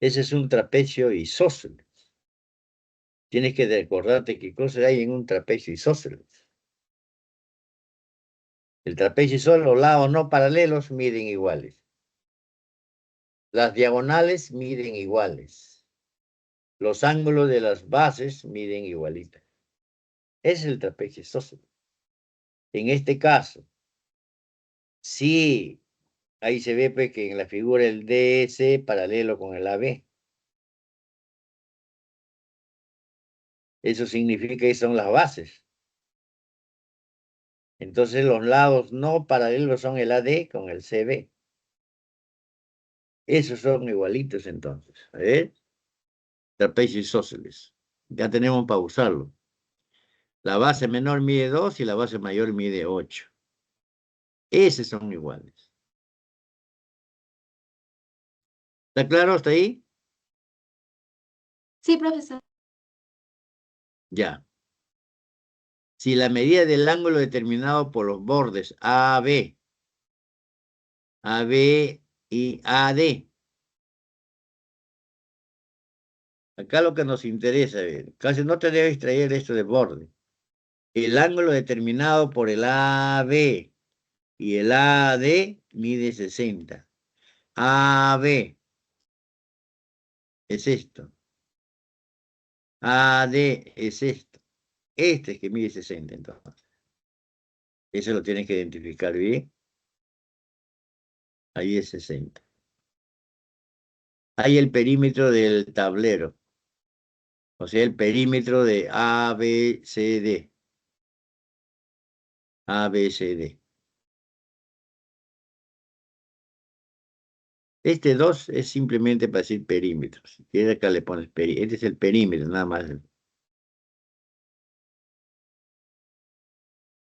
Ese es un trapecio isósceles. Tienes que recordarte qué cosas hay en un trapecio isósceles. El trapecio isósceles, los lados no paralelos miden iguales. Las diagonales miden iguales. Los ángulos de las bases miden igualitas. Ese es el trapecio isósceles. En este caso, sí, ahí se ve pues, que en la figura el DS paralelo con el AB. Eso significa que son las bases. Entonces los lados no paralelos son el AD con el CB. Esos son igualitos entonces. Trapecio isósceles. Ya tenemos para usarlo. La base menor mide 2 y la base mayor mide 8. Esos son iguales. ¿Está claro hasta ahí? Sí, profesor. Ya. Si la medida del ángulo determinado por los bordes AB, AB y AD. Acá lo que nos interesa, casi no te debes traer esto de borde. El ángulo determinado por el AB y el AD mide 60. AB es esto. AD es esto. Este es que mide 60 entonces. Eso lo tienes que identificar bien. Ahí es 60. Hay el perímetro del tablero. O sea, el perímetro de ABCD. ABCD. Este 2 es simplemente para decir perímetro. Si quieres acá le pones perímetro. Este es el perímetro, nada más.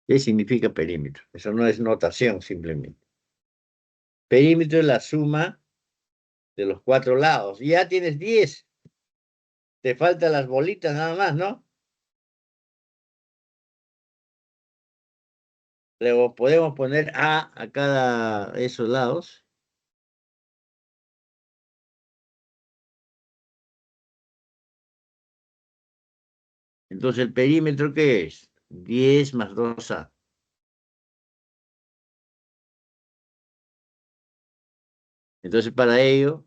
¿Qué significa perímetro? Eso no es notación simplemente. Perímetro es la suma de los 4 lados. Y ya tienes 10. Te faltan las bolitas nada más, ¿no? Luego podemos poner a cada esos lados. Entonces, ¿el perímetro qué es? 10 más 2A. Entonces, para ello,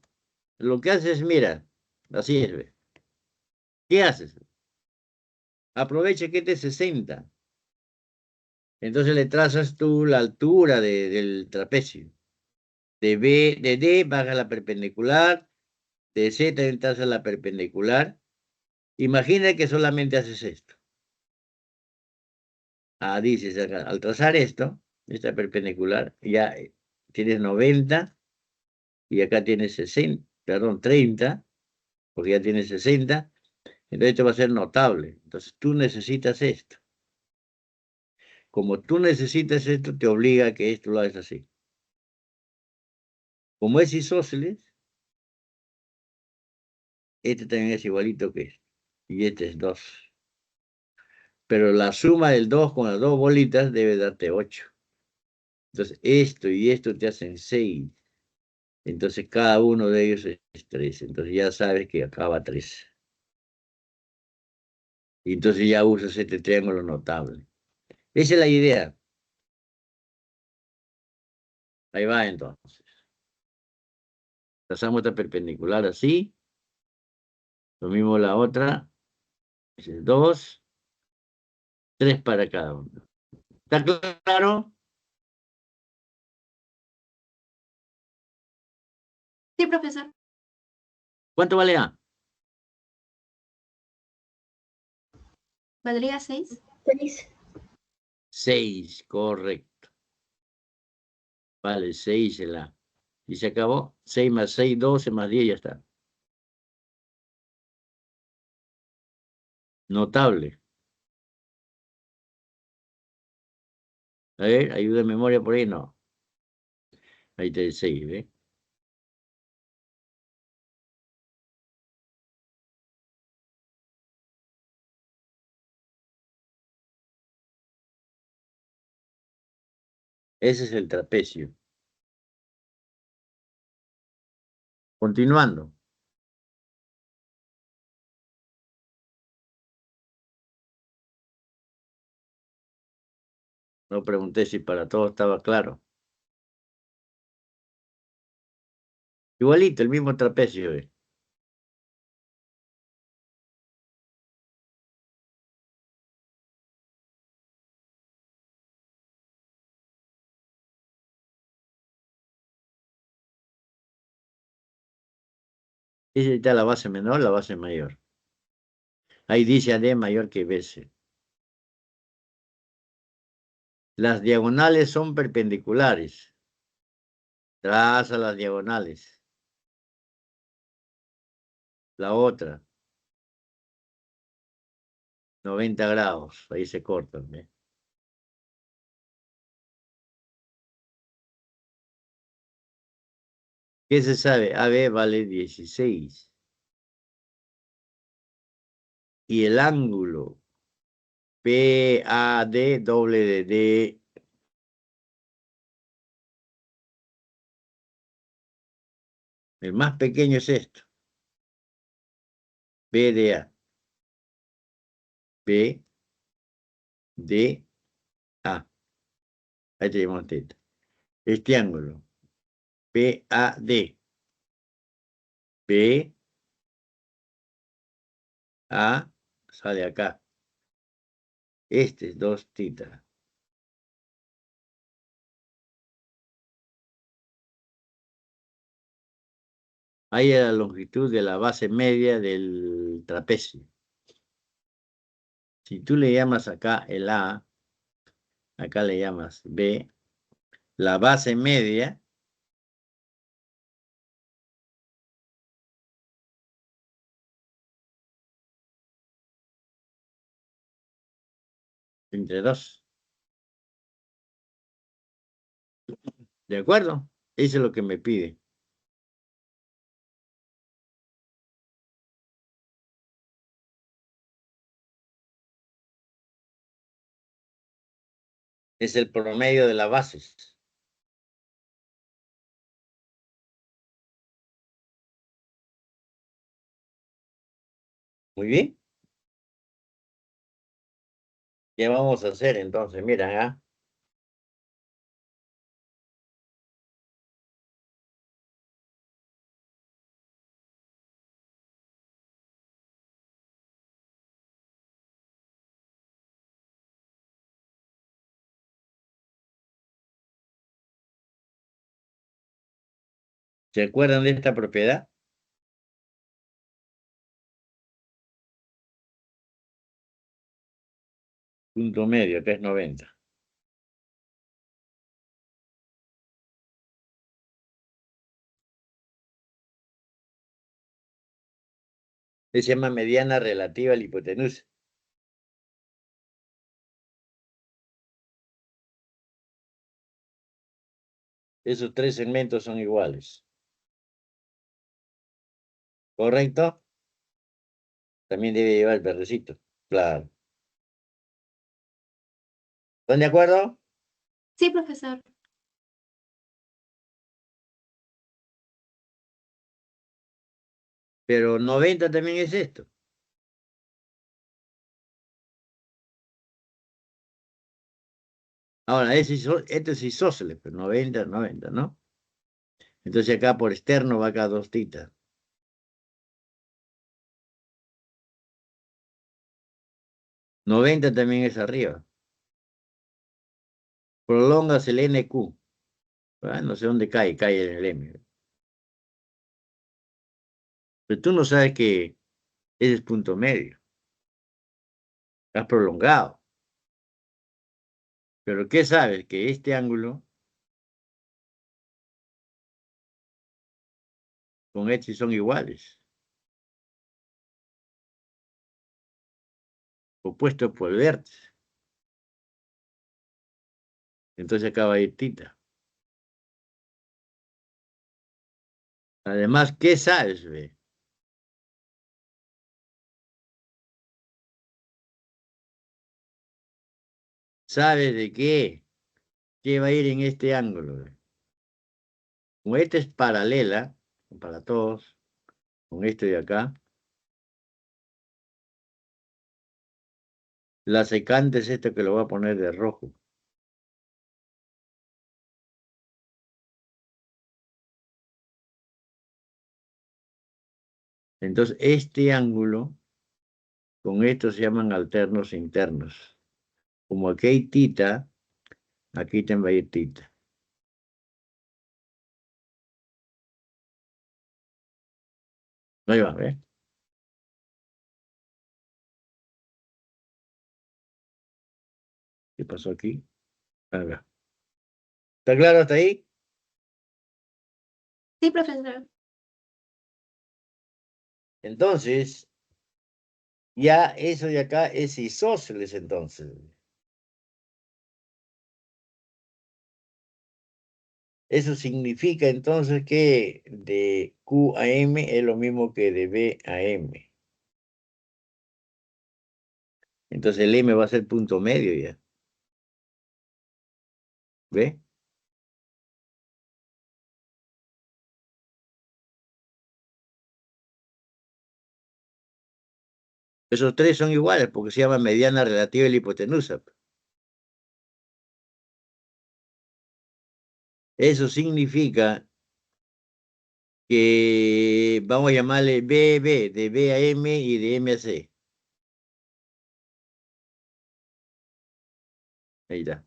lo que haces, mira, así es, ¿ve? ¿Qué haces? Aprovecha que este es 60. Entonces le trazas tú la altura del trapecio. De D baja la perpendicular, de Z trazas la perpendicular. Imagina que solamente haces esto. Dices acá, al trazar esto, esta perpendicular, ya tienes 90 y acá tienes 60, perdón, 30, porque ya tienes 60, entonces esto va a ser notable. Entonces tú necesitas esto. Como tú necesitas esto, te obliga a que esto lo hagas así. Como es isósceles, este también es igualito que este. Y este es 2. Pero la suma del 2 con las dos bolitas debe darte 8. Entonces esto y esto te hacen 6. Entonces cada uno de ellos es 3. Entonces ya sabes que acaba 3. Y entonces ya usas este triángulo notable. Esa es la idea. Ahí va entonces. Trazamos esta perpendicular así. Lo mismo la otra. Es 2, 3 para cada uno. ¿Está claro? Sí, profesor. ¿Cuánto vale A? ¿Valdría 6? 6. 6, correcto. Vale, 6 el A. Y se acabó. 6 más 6, 12 más 10, ya está. Notable. A ver, ayuda de memoria por ahí, no. Ahí te 6, ¿ves? Ese es el trapecio. Continuando. No pregunté si para todos estaba claro. Igualito, el mismo trapecio, ¿ves? Esa está la base menor, la base mayor. Ahí dice AD mayor que BC. Las diagonales son perpendiculares. Traza las diagonales. La otra, 90 grados. Ahí se cortan, ¿ves? ¿Qué se sabe? AB vale 16. Y el ángulo PAD doble de D el más pequeño es esto. BDA. BDA. Ahí tenemos teta. Este ángulo. PAD. PA sale acá. Este es 2 tita. Halla la longitud de la base media del trapecio. Si tú le llamas acá el A, acá le llamas B, la base media entre 2. ¿De acuerdo? Eso es lo que me pide. Es el promedio de las bases. Muy bien. ¿Qué vamos a hacer entonces? Mira, ¿ah? ¿Se acuerdan de esta propiedad? Punto medio, que es 90. Se llama mediana relativa a la hipotenusa. Esos 3 segmentos son iguales. ¿Correcto? También debe llevar el verdecito. Claro. ¿Están de acuerdo? Sí, profesor. Pero 90 también es esto. Ahora, este es isósceles, pero 90, 90, ¿no? Entonces acá por externo va acá 2 titas. 90 también es arriba. Prolongas el NQ. Ah, no sé dónde cae, cae en el M. Pero tú no sabes que ese es punto medio. Has prolongado. Pero ¿qué sabes? Que este ángulo con este son iguales. Opuestos por el vértice. Entonces acá va a ir tita. Además, ¿qué sabes, ve? ¿Sabes de qué? ¿Qué va a ir en este ángulo? Ve? Como esta es paralela, para todos, con este de acá, la secante es esta que lo voy a poner de rojo. Entonces, este ángulo, con esto se llaman alternos internos. Como aquí hay tita, aquí también va a ir tita. Ahí va, ¿ves? ¿Qué pasó aquí? Ahí va. ¿Está claro hasta ahí? Sí, profesor. Entonces, ya eso de acá es isósceles entonces. Eso significa entonces que de Q a M es lo mismo que de B a M. Entonces el M va a ser punto medio ya. ¿Ve? Esos 3 son iguales porque se llama mediana relativa de la hipotenusa. Eso significa que vamos a llamarle BB, de B a M y de M a C. Ahí está.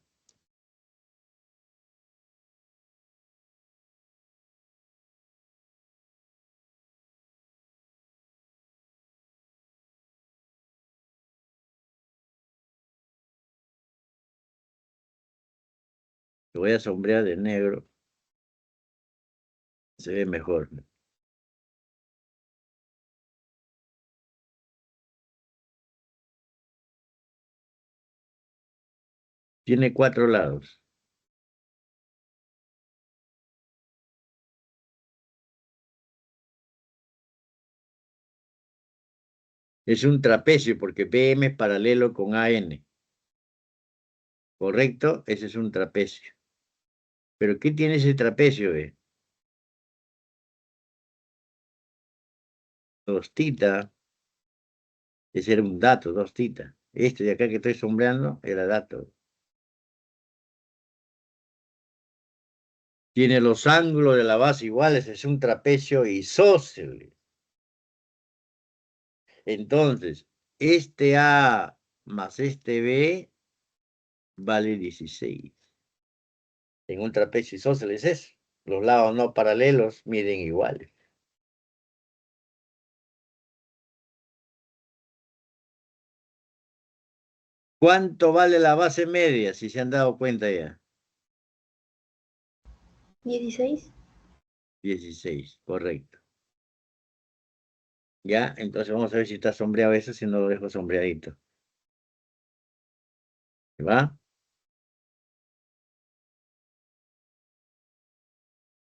Lo voy a sombrear de negro. Se ve mejor. Tiene 4 lados. Es un trapecio porque BM es paralelo con AN. ¿Correcto? Ese es un trapecio. ¿Pero qué tiene ese trapecio, Dos tita. Ese era un dato, dos tita. Este de acá que estoy sombreando era dato. Tiene los ángulos de la base iguales, es un trapecio isósceles. Entonces, este A más este B vale 16. En un trapecio isósceles es eso. Los lados no paralelos miden iguales. ¿Cuánto vale la base media? Si se han dado cuenta ya. 16. 16, correcto. Ya, entonces vamos a ver si está sombreado eso, si no lo dejo sombreadito. ¿Va?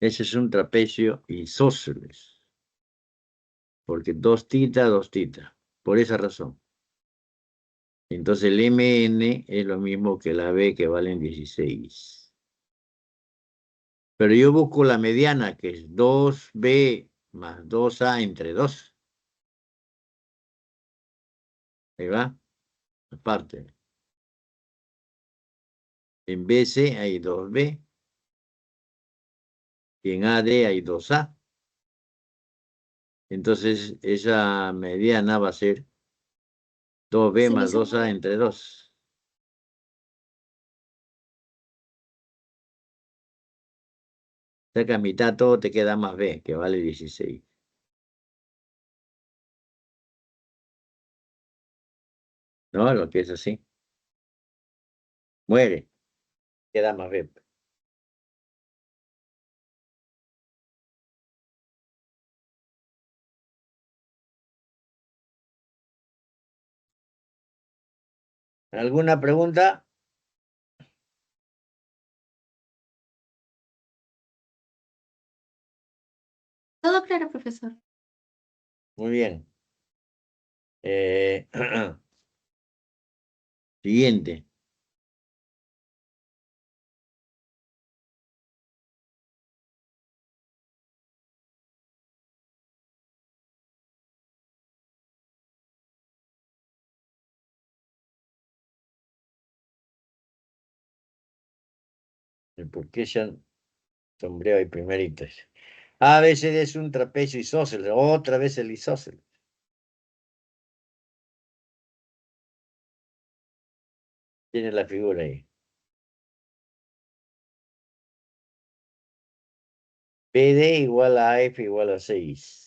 Ese es un trapecio isósceles. Porque dos tita. Por esa razón. Entonces el MN es lo mismo que la B, que valen 16. Pero yo busco la mediana, que es 2B más 2A entre 2. Ahí va. Aparte. En BC hay 2B. Y en AD hay 2A. Entonces esa mediana va a ser 2B Se me más hizo 2A muy... entre 2. Saca mitad todo, te queda más B, que vale 16. ¿No? Lo que es así. Muere. Queda más B. ¿Alguna pregunta? Todo claro, profesor. Muy bien. Siguiente. ¿Por qué se han sombreado ahí primeritos? A veces es un trapecio isósceles, otra vez el isósceles. Tiene la figura ahí. PD igual a F igual a 6.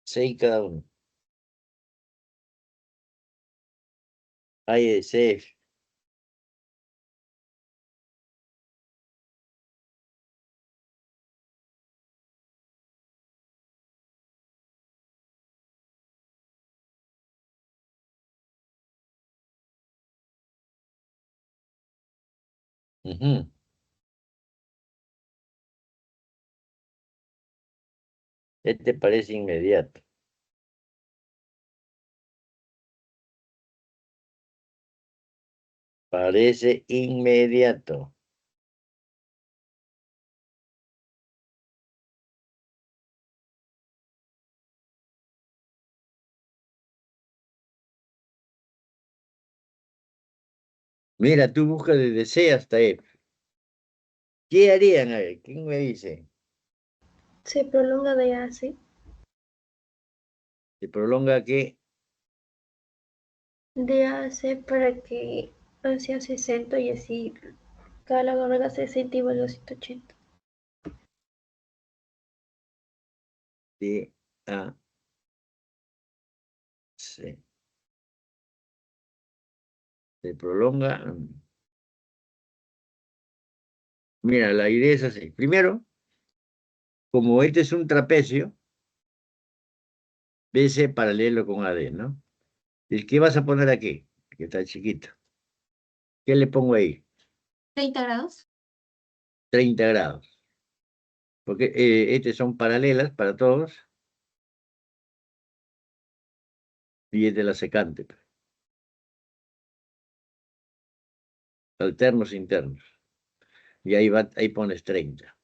Seis cada uno. Ahí es F. Ujú. Este parece inmediato. Parece inmediato. Mira, tú buscas desde C hasta F. ¿Qué harían? A ver, ¿quién me dice? Se prolonga de A a C. ¿Se prolonga qué? De A a C para que hacia 60 y así cada lado haga 60 y vuelva a 180. D, A, C. Se prolonga. Mira, la idea es así. Primero, como este es un trapecio, BC paralelo con AD, ¿no? ¿Y qué vas a poner aquí? Que está chiquito. ¿Qué le pongo ahí? 30 grados. 30 grados. Porque estas son paralelas para todos. Y es de la secante. Alternos internos. Y ahí pones 30.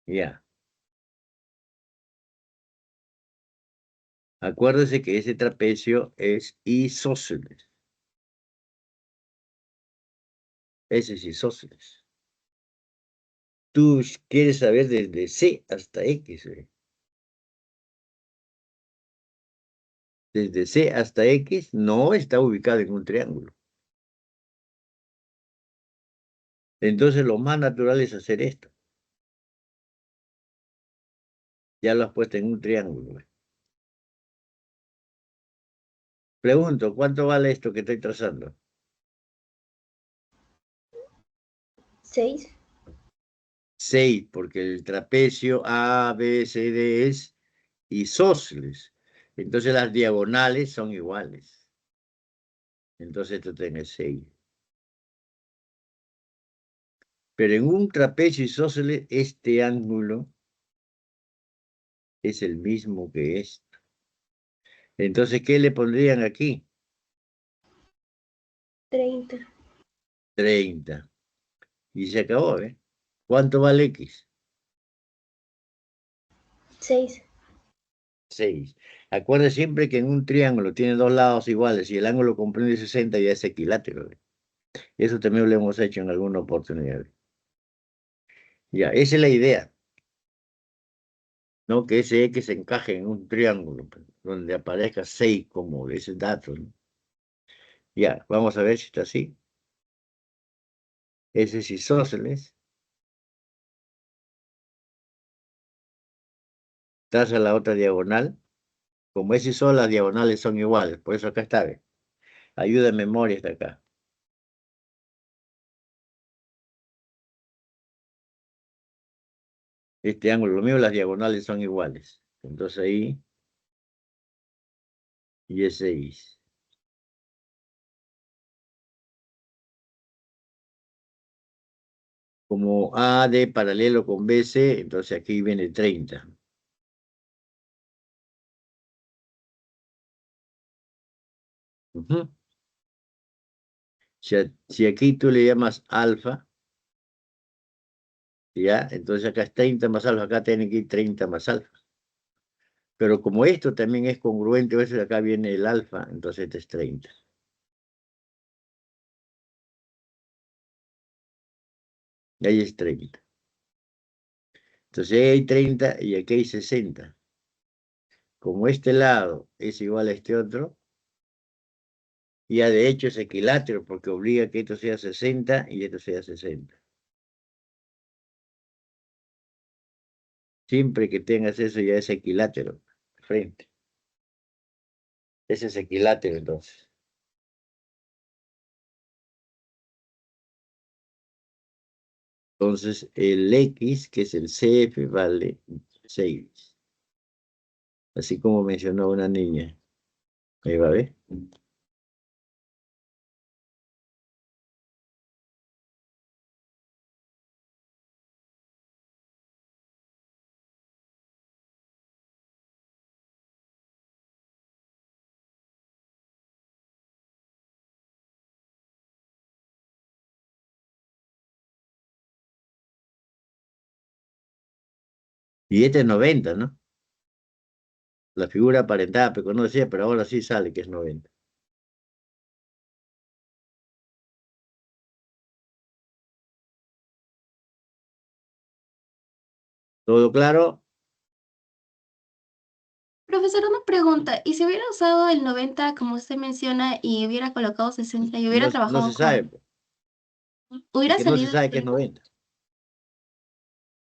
Ya. Acuérdese que ese trapecio es isósceles. Ese es isósceles. Tú quieres saber desde C hasta X. Desde C hasta X no está ubicado en un triángulo. Entonces lo más natural es hacer esto. Ya lo has puesto en un triángulo. Pregunto, ¿cuánto vale esto que estoy trazando? 6. 6, porque el trapecio ABCD es isósceles. Entonces las diagonales son iguales. Entonces esto tiene 6. Pero en un trapecio isósceles, este ángulo es el mismo que esto. Entonces, ¿qué le pondrían aquí? 30. 30. Y se acabó, ¿eh? ¿Cuánto vale X? 6. 6. Acuerde siempre que en un triángulo tiene dos lados iguales y el ángulo comprende 60 ya es equilátero. Eso también lo hemos hecho en alguna oportunidad. Ya, esa es la idea. ¿No? Que ese X encaje en un triángulo, pues, donde aparezca 6 como ese dato, ¿no? Ya, vamos a ver si está así. Ese es isósceles. Traza la otra diagonal. Como es isósceles, las diagonales son iguales. Por eso acá está, ¿ve? Ayuda en memoria está acá. Este ángulo, lo mío, las diagonales son iguales. Entonces ahí, y es 6. Como AD paralelo con BC, entonces aquí viene 30. Si aquí tú le llamas alfa, ¿ya? Entonces acá es 30 más alfa, acá tiene que ir 30 más alfa. Pero como esto también es congruente, a veces acá viene el alfa, entonces este es 30. Y ahí es 30. Entonces ahí hay 30 y aquí hay 60. Como este lado es igual a este otro, ya de hecho es equilátero porque obliga que esto sea 60 y esto sea 60. Siempre que tengas eso ya es equilátero. Frente. Ese es equilátero entonces. Entonces el X, que es el CF, vale 6. Así como mencionó una niña. Ahí va a ver. Y este es 90, ¿no? La figura aparentada, pero no decía, pero ahora sí sale que es 90. ¿Todo claro? Profesor, una pregunta. ¿Y si hubiera usado el 90 como usted menciona y hubiera colocado 60 y hubiera No se trabajado sabe, con... es ¿Hubiera que no se salido sabe que es igualito? 90.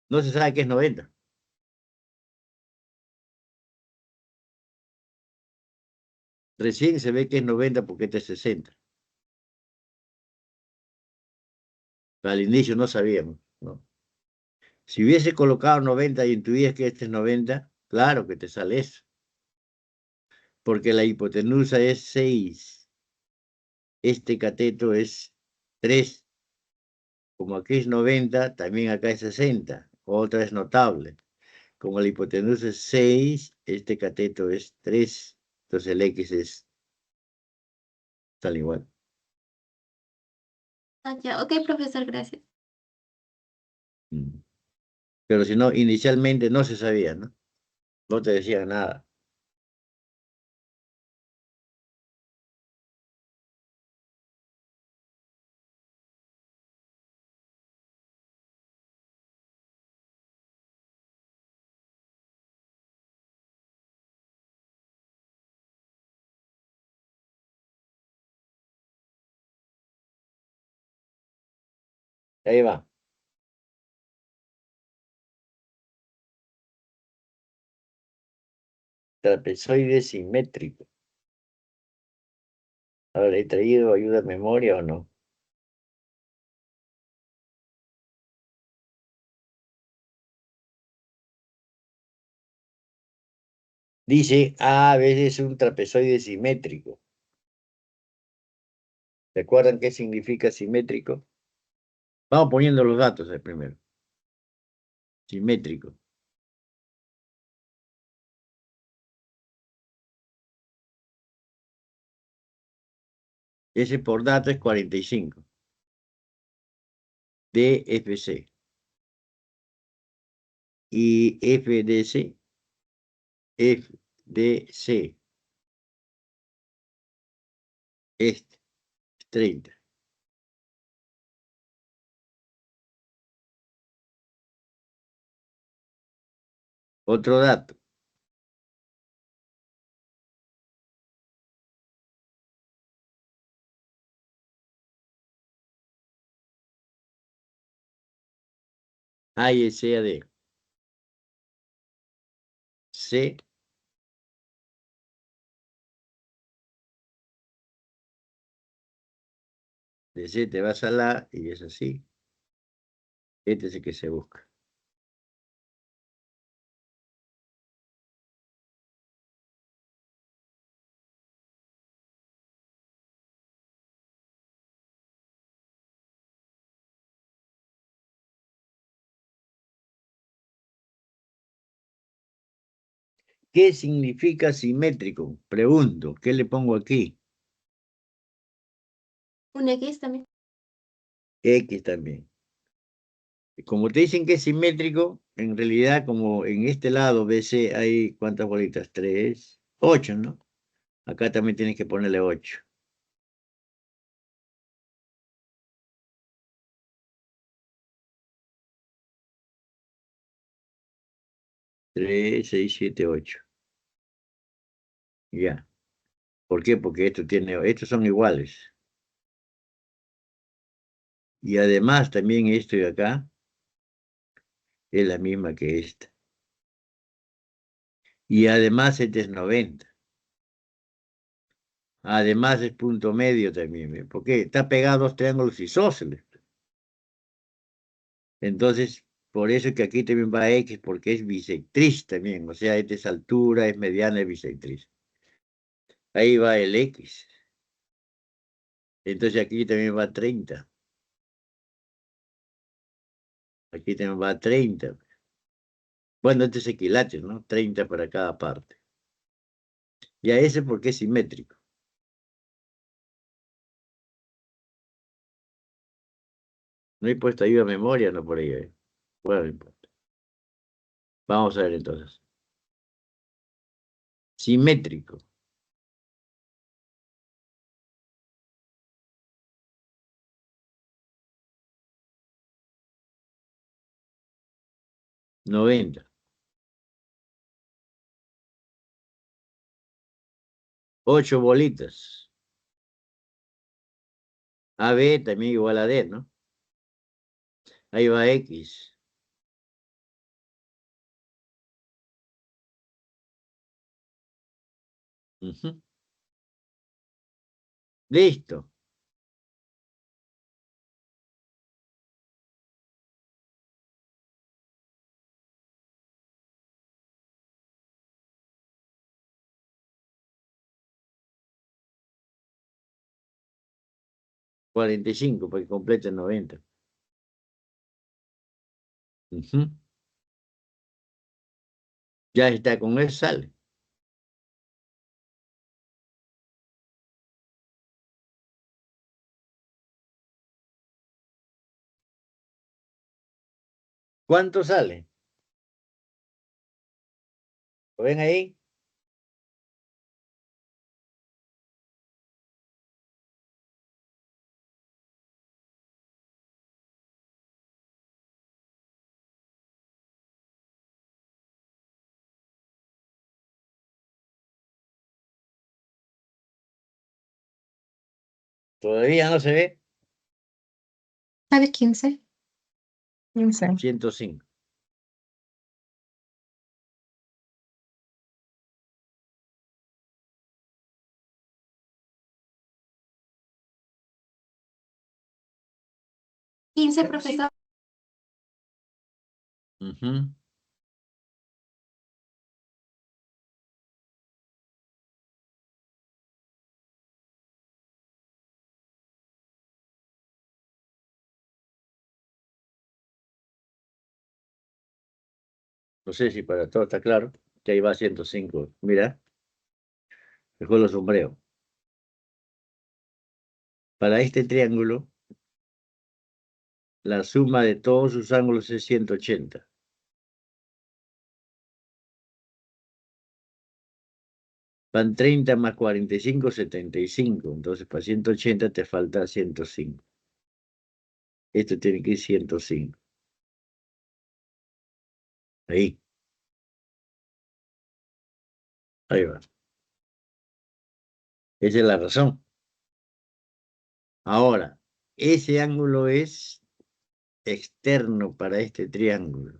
No se sabe que es 90. Recién se ve que es 90 porque este es 60. Al inicio no sabíamos, ¿no? Si hubiese colocado 90 y intuías que este es 90, claro que te sale eso. Porque la hipotenusa es 6. Este cateto es 3. Como aquí es 90, también acá es 60. Otra es notable. Como la hipotenusa es 6, este cateto es 3. Entonces el X es tal igual. Ah, ya, ok, profesor, gracias. Mm. Pero si no, inicialmente no se sabía, ¿no? No te decían nada. Ahí va. Trapezoide simétrico. Ahora, ¿he traído ayuda a memoria o no? Dice, a veces un trapezoide simétrico. ¿Recuerdan qué significa simétrico? Vamos poniendo los datos primero. Simétrico. Ese por dato es 45. DFC. Y FDC. FDC. Este. 30. Otro dato. A y C a D. C. De C te vas a la y es así. Este es el que se busca. ¿Qué significa simétrico? Pregunto, ¿qué le pongo aquí? Un X también. X también. Como te dicen que es simétrico, en realidad, como en este lado BC hay, ¿cuántas bolitas? 3, 8, ¿no? Acá también tienes que ponerle 8. 3, 6, 7, 8. Ya. ¿Por qué? Porque estos son iguales. Y además también esto de acá es la misma que esta. Y además este es 90. Además es punto medio también, ¿ve? Porque está pegado a dos triángulos isósceles. Entonces, por eso es que aquí también va X, porque es bisectriz también. O sea, esta es altura, es mediana, es bisectriz. Ahí va el X. Entonces aquí también va 30. Aquí también va 30. Bueno, este es equilátero, ¿no? 30 para cada parte. Y a ese porque es simétrico. No he puesto ayuda a memoria, no por ahí. Bueno, no importa. Vamos a ver entonces. Simétrico. Noventa. 8 bolitas. AB también igual a D, ¿no? Ahí va X. Ujú. Listo. $45 para que complete 90. Ujú. Ya está, con eso sale. ¿Cuánto sale? ¿Lo ven ahí? ¿Todavía no se ve? Sale 15. 15. 105. ¿15, profesor? Ujú. No sé si para todo está claro. Que ahí va 105. Mira, dejó los sombreros. Para este triángulo, la suma de todos sus ángulos es 180. Van 30 más 45, 75. Entonces, para 180 te falta 105. Esto tiene que ir 105. Ahí. Ahí va. Esa es la razón. Ahora, ese ángulo es externo para este triángulo.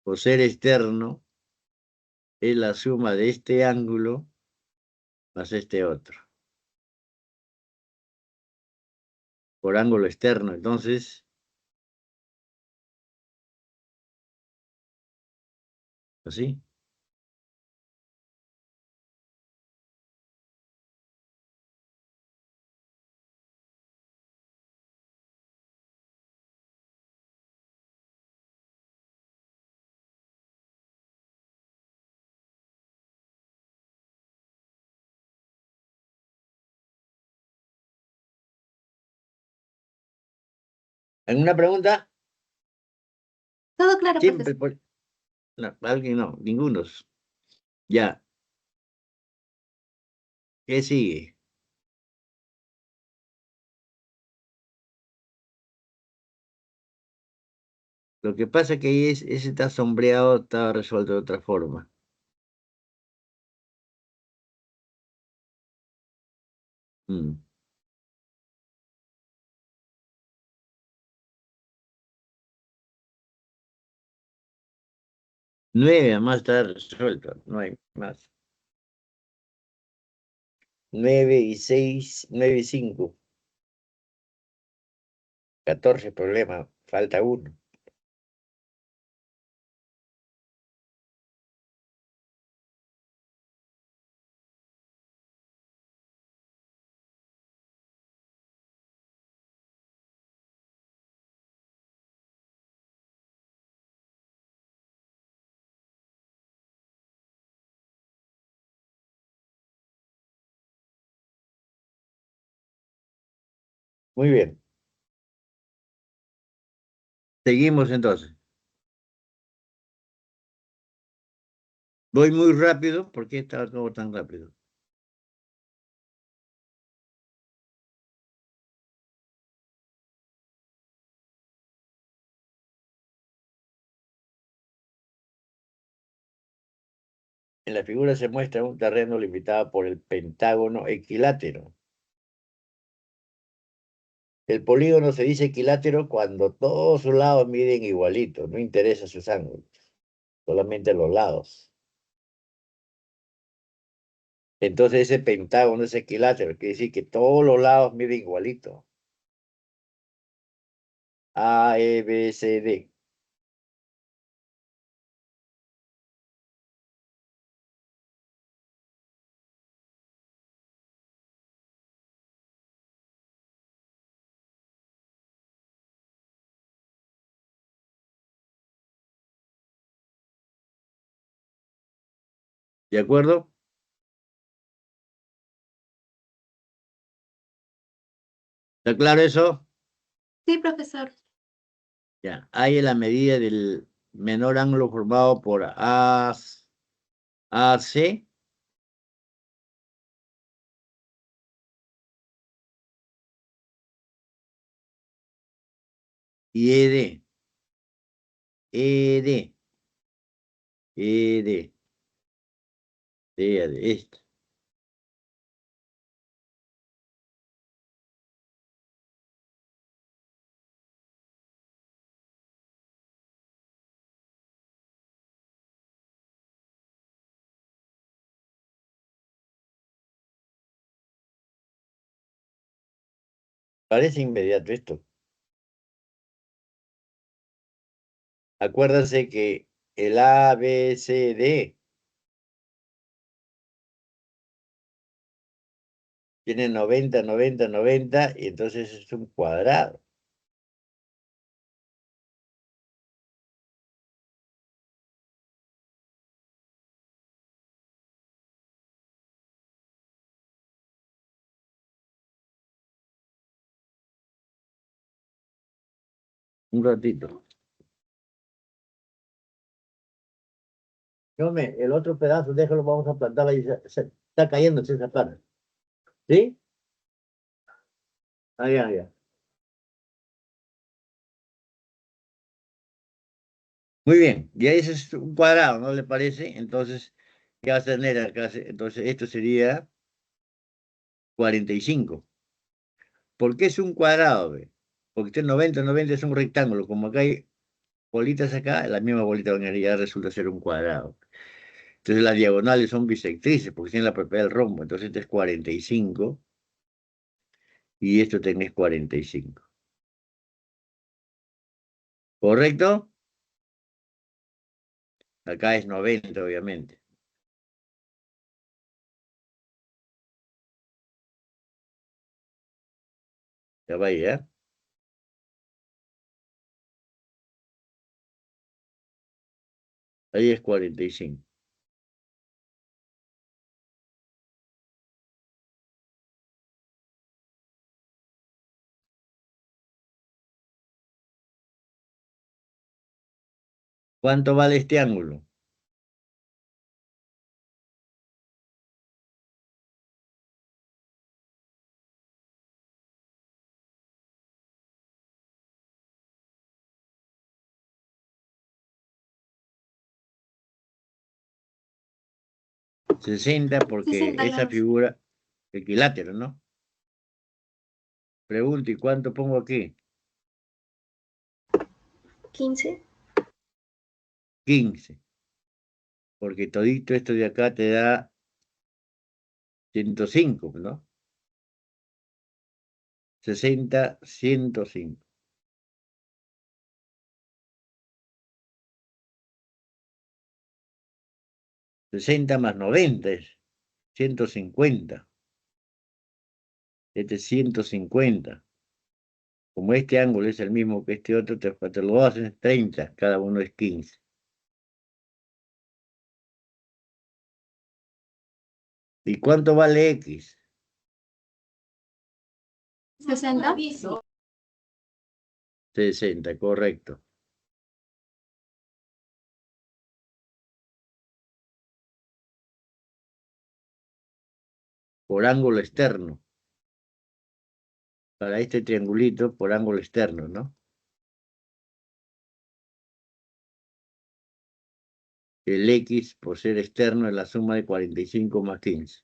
Por ser externo, es la suma de este ángulo más este otro. Por ángulo externo, entonces, así. ¿Alguna pregunta? Todo claro, Siempre profesor. no, alguien no, ninguno. Ya. ¿Qué sigue? Lo que pasa es que ahí ese está sombreado, está resuelto de otra forma. Mm. 9 además está resuelto, no hay más. 9 y 6, 9 y 5. 14 problemas, falta uno. Muy bien. Seguimos entonces. Voy muy rápido, ¿por qué estaba todo tan rápido? En la figura se muestra un terreno limitado por el pentágono equilátero. El polígono se dice equilátero cuando todos sus lados miden igualito, no interesa sus ángulos, solamente los lados. Entonces ese pentágono es equilátero, quiere decir que todos los lados miden igualito. A, E, B, C, D. ¿De acuerdo? ¿Está claro eso? Sí, profesor. Ya. Hay la medida del menor ángulo formado por AC y ED. ED. ED. ED. Esto. Parece inmediato esto. Acuérdense que el ABCD tiene 90, 90, 90, y entonces es un cuadrado. Un ratito. El otro pedazo, déjalo, vamos a plantar ahí. Está cayéndose esa parte. ¿Sí? Allá, allá. Muy bien, ya ese es un cuadrado, ¿no le parece? Entonces, ¿qué va a tener acá? Entonces, esto sería 45. ¿Por qué es un cuadrado? Ve? Porque este 90, 90 es un rectángulo. Como acá hay bolitas acá, la misma bolita en realidad resulta ser un cuadrado. Entonces, las diagonales son bisectrices porque tienen la propiedad del rombo. Entonces, este es 45 y esto tenés 45. ¿Correcto? Acá es 90, obviamente. Ya va ahí, ¿eh? Ahí es 45. ¿Cuánto vale este ángulo? $60 porque 60 esa grados. figura equilátero, ¿no? Pregunto, ¿y cuánto pongo aquí? 15. 15. Porque todito esto de acá te da 105, ¿no? 60, 105. 60 más 90 es 150. Este es 150. Como este ángulo es el mismo que este otro, te lo hacen 30. Cada uno es 15. ¿Y cuánto vale X? 60. 60, correcto. Por ángulo externo. Para este triangulito, por ángulo externo, ¿no? El X, por ser externo, es la suma de 45 más 15.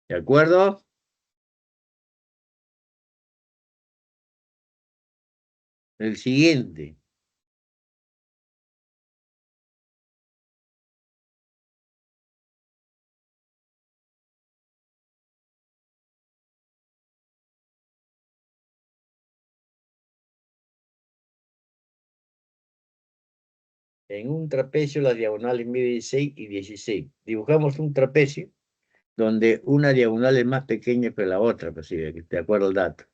¿De acuerdo? El siguiente. En un trapecio las diagonales miden 6 y 16. Dibujamos un trapecio donde una diagonal es más pequeña que la otra, pues sí, de acuerdo al dato.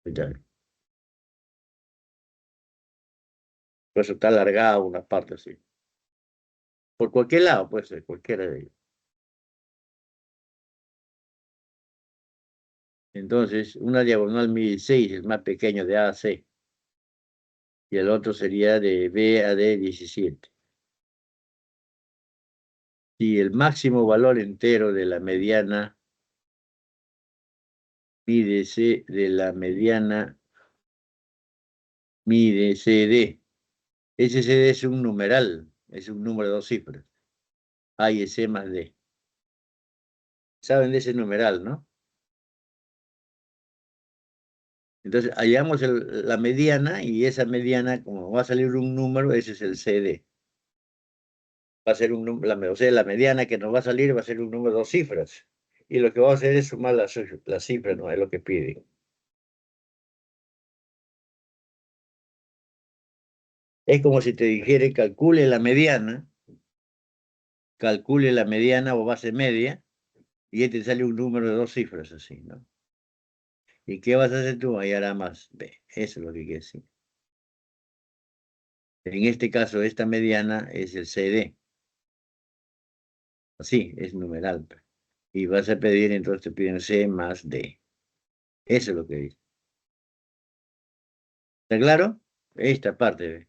Ya. Por eso está alargada una parte así. Por cualquier lado, puede ser, cualquiera de ellos. Entonces, una diagonal mide 6, es más pequeño de A a C. Y el otro sería de B a D 17. Si el máximo valor entero de la mediana mide C de la mediana mide CD. Ese CD es un numeral, es un número de 2 cifras. A y C más D. ¿Saben de ese numeral, no? Entonces, hallamos la mediana y esa mediana, como va a salir un número, ese es el CD. Va a ser un número, o sea, la mediana que nos va a salir va a ser un número de 2 cifras. Y lo que vamos a hacer es sumar las cifras, no es lo que piden. Es como si te dijera, calcule la mediana o base media, y ahí te sale un número de 2 cifras así, ¿no? ¿Y qué vas a hacer tú? Hallar A más B. Eso es lo que quiere decir. En este caso, esta mediana es el CD. Así, es numeral. Y vas a pedir, entonces te piden C más D. Eso es lo que dice. ¿Está claro? Esta parte, ¿ve?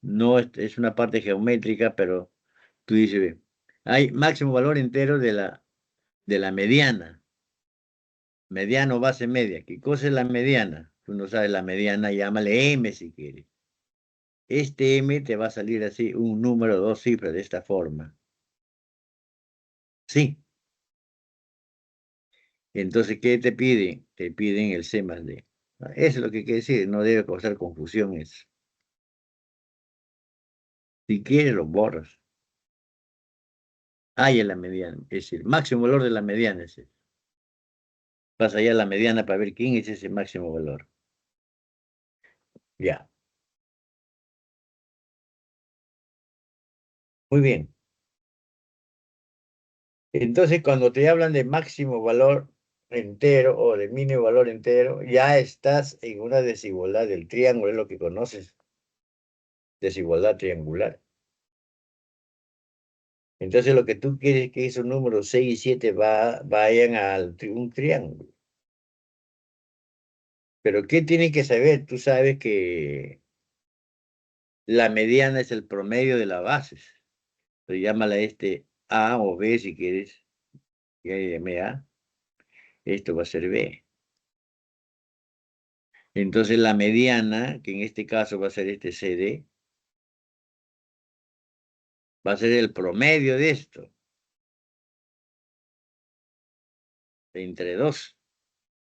No es una parte geométrica, pero tú dices, ¿ve? Hay máximo valor entero de la mediana. Mediano, base media. ¿Qué cosa es la mediana? Tú no sabes la mediana, llámale M si quieres. Este M te va a salir así, un número de 2 cifras de esta forma. Sí. Entonces, ¿qué te piden? Te piden el C más D. Eso es lo que quiere decir, no debe causar confusión eso. Si quieres, lo borras. Ahí es la mediana, es decir, máximo valor de la mediana es ese. Vas allá a la mediana para ver quién es ese máximo valor. Ya. Muy bien. Entonces, cuando te hablan de máximo valor entero o de mínimo valor entero, ya estás en una desigualdad del triángulo, es lo que conoces. Desigualdad triangular. Entonces, lo que tú quieres es que esos números 6 y 7 vayan a un triángulo. Pero, ¿qué tienen que saber? Tú sabes que la mediana es el promedio de las bases. Entonces, llámala A o B si quieres. Ya llamé A. Esto va a ser B. Entonces, la mediana, que en este caso va a ser este CD, va a ser el promedio de esto, entre 2.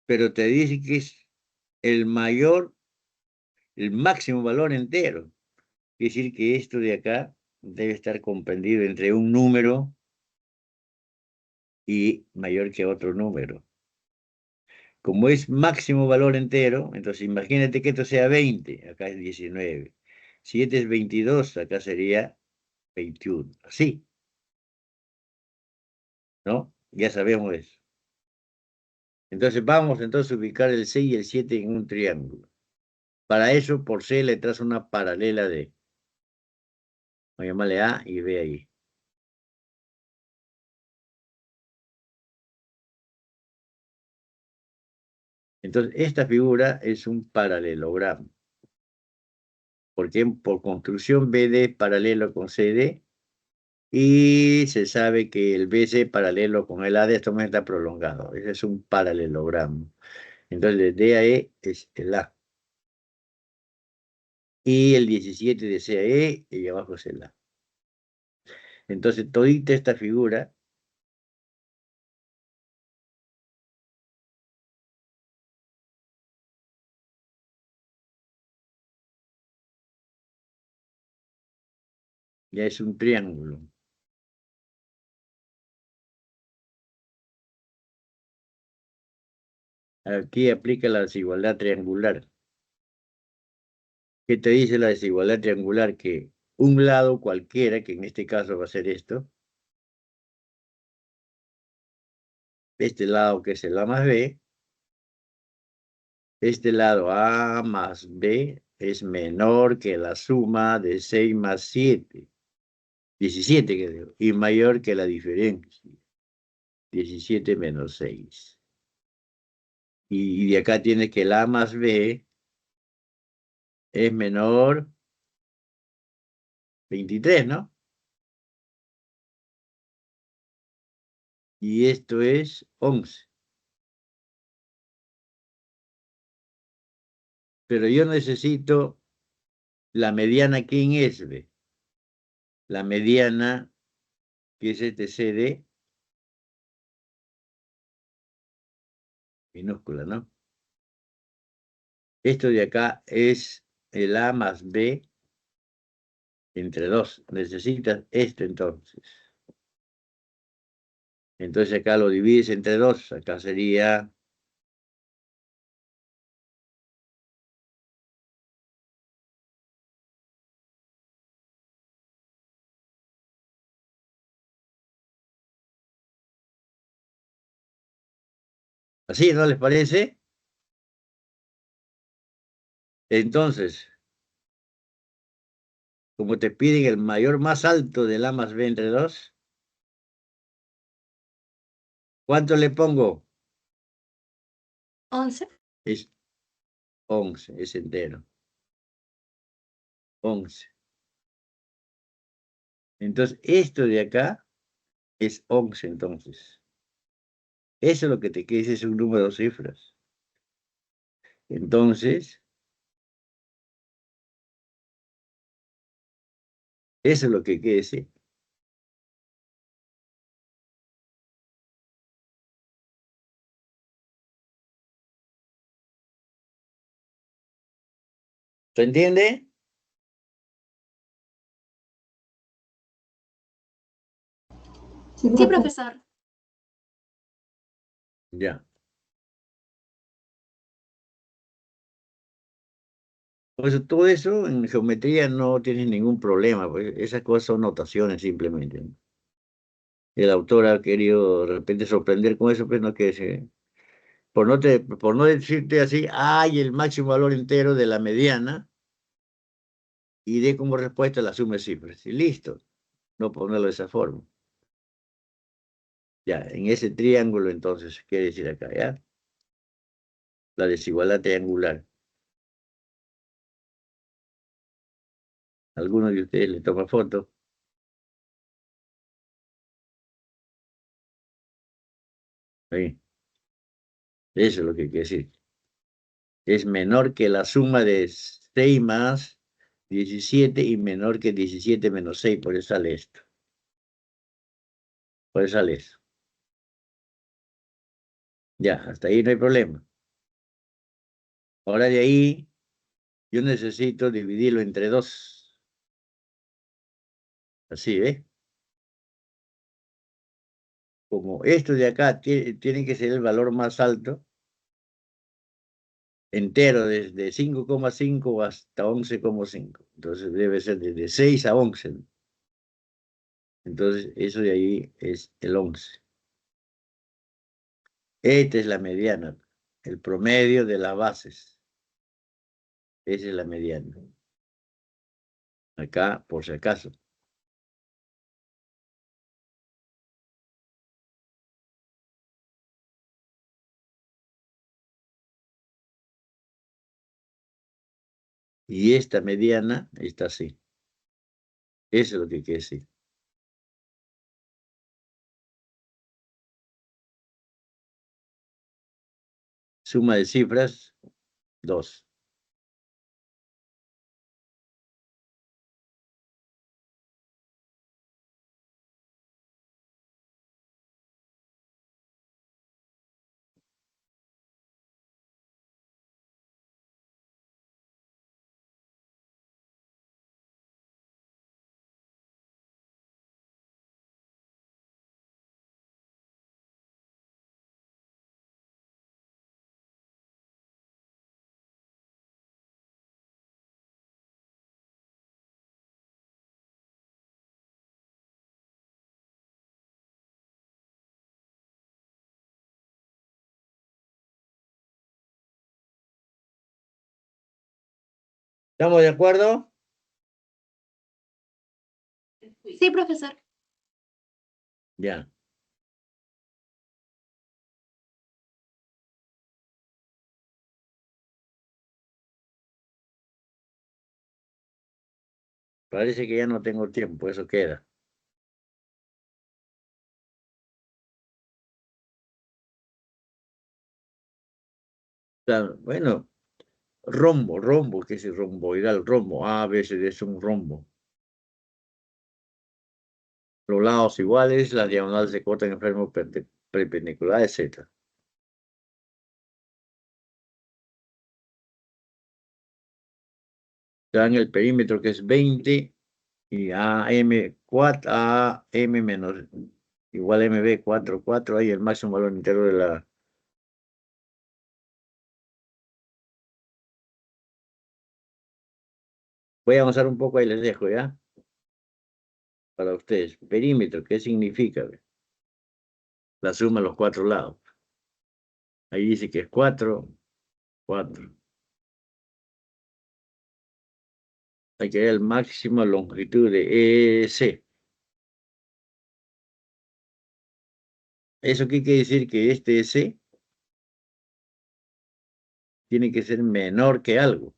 Pero te dice que es el máximo valor entero. Quiere decir que esto de acá debe estar comprendido entre un número y mayor que otro número. Como es máximo valor entero, entonces imagínate que esto sea 20, acá es 19. Si este es 22, acá sería 21. Así, ¿no? Ya sabemos eso. Entonces vamos entonces a ubicar el 6 y el 7 en un triángulo. Para eso, por C le trazo una paralela de, voy a llamarle A y B ahí. Entonces, esta figura es un paralelogramo. Porque por construcción BD paralelo con CD y se sabe que el BC paralelo con el AD, esto me está prolongado. Ese es un paralelogramo. Entonces, de D a E es el A. Y el 17 de C a E, y abajo es el A. Entonces, todita esta figura Ya es un triángulo. Aquí aplica la desigualdad triangular. ¿Qué te dice la desigualdad triangular? Que un lado cualquiera, que en este caso va a ser esto, este lado que es el A más B, este lado A más B es menor que la suma de 6 más 7, 17 que digo, y mayor que la diferencia, 17 menos 6. Y de acá tienes que el A más B es menor 23, ¿no? Y esto es 11. Pero yo necesito la mediana, ¿quién es? ¿Ve? La mediana, que es este CD, minúscula, ¿no? Esto de acá es el A más B entre 2. Necesitas esto entonces. Entonces acá lo divides entre 2. Acá sería así, ¿no les parece? Entonces, como te piden el mayor más alto del A más B entre 2, ¿cuánto le pongo? 11. Es 11, es entero. 11. Entonces, esto de acá es 11, entonces. Eso es lo que te queda, es un número de cifras. Entonces, eso es lo que quiere decir. ¿Se entiende? Sí, profesor. Ya. Pues todo eso en geometría no tienes ningún problema, pues esas cosas son notaciones simplemente, ¿no? El autor ha querido de repente sorprender con eso, pues no que se, por no decirte así, hay el máximo valor entero de la mediana y dé como respuesta la suma de cifras. Y listo, no ponerlo de esa forma. Ya, en ese triángulo entonces, quiere decir acá, ¿ya? La desigualdad triangular. ¿Alguno de ustedes le toma foto? Ahí. Eso es lo que quiere decir. Es menor que la suma de 6 más 17 y menor que 17 menos 6, por eso sale esto. Por eso sale eso. Ya, hasta ahí no hay problema. Ahora de ahí, yo necesito dividirlo entre 2. Así, ¿ves? Como esto de acá tiene que ser el valor más alto, entero, desde 5,5 hasta 11,5. Entonces debe ser desde 6 a 11, ¿no? Entonces eso de ahí es el 11. Esta es la mediana, el promedio de las bases. Esa es la mediana. Acá, por si acaso. Y esta mediana está así. Eso es lo que quiere decir. Suma de cifras, 2. ¿Estamos de acuerdo? Sí, profesor. Ya. Parece que ya no tengo tiempo, eso queda. O sea, bueno, rombo, que es el romboidal, rombo. A veces es un rombo. Los lados iguales, las diagonales se cortan en forma perpendicular, etc. Dan el perímetro que es 20 y AM menos igual MB 4, ahí el máximo valor entero de la... Voy a avanzar un poco, ahí les dejo, ¿ya? Para ustedes. Perímetro, ¿qué significa? La suma de los 4 lados. Ahí dice que es 4. Hay que ver el máximo longitud de EC. ¿Eso qué quiere decir? Que este EC tiene que ser menor que algo.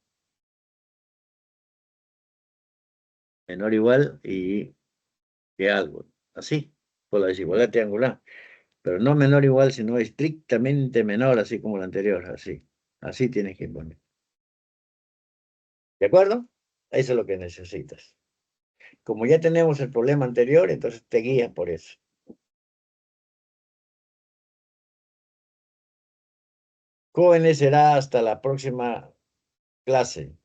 Menor o igual y que algo. Así, por la desigualdad triangular. Pero no menor o igual, sino estrictamente menor, así como la anterior. Así. Así tienes que poner. ¿De acuerdo? Eso es lo que necesitas. Como ya tenemos el problema anterior, entonces te guías por eso. Jóvenes, será hasta la próxima clase.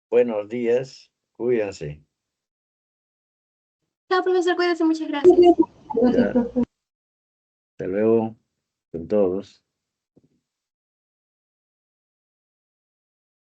Buenos días. Cuídense. Chao, profesor, cuídese, muchas gracias. Ya. Hasta luego con todos.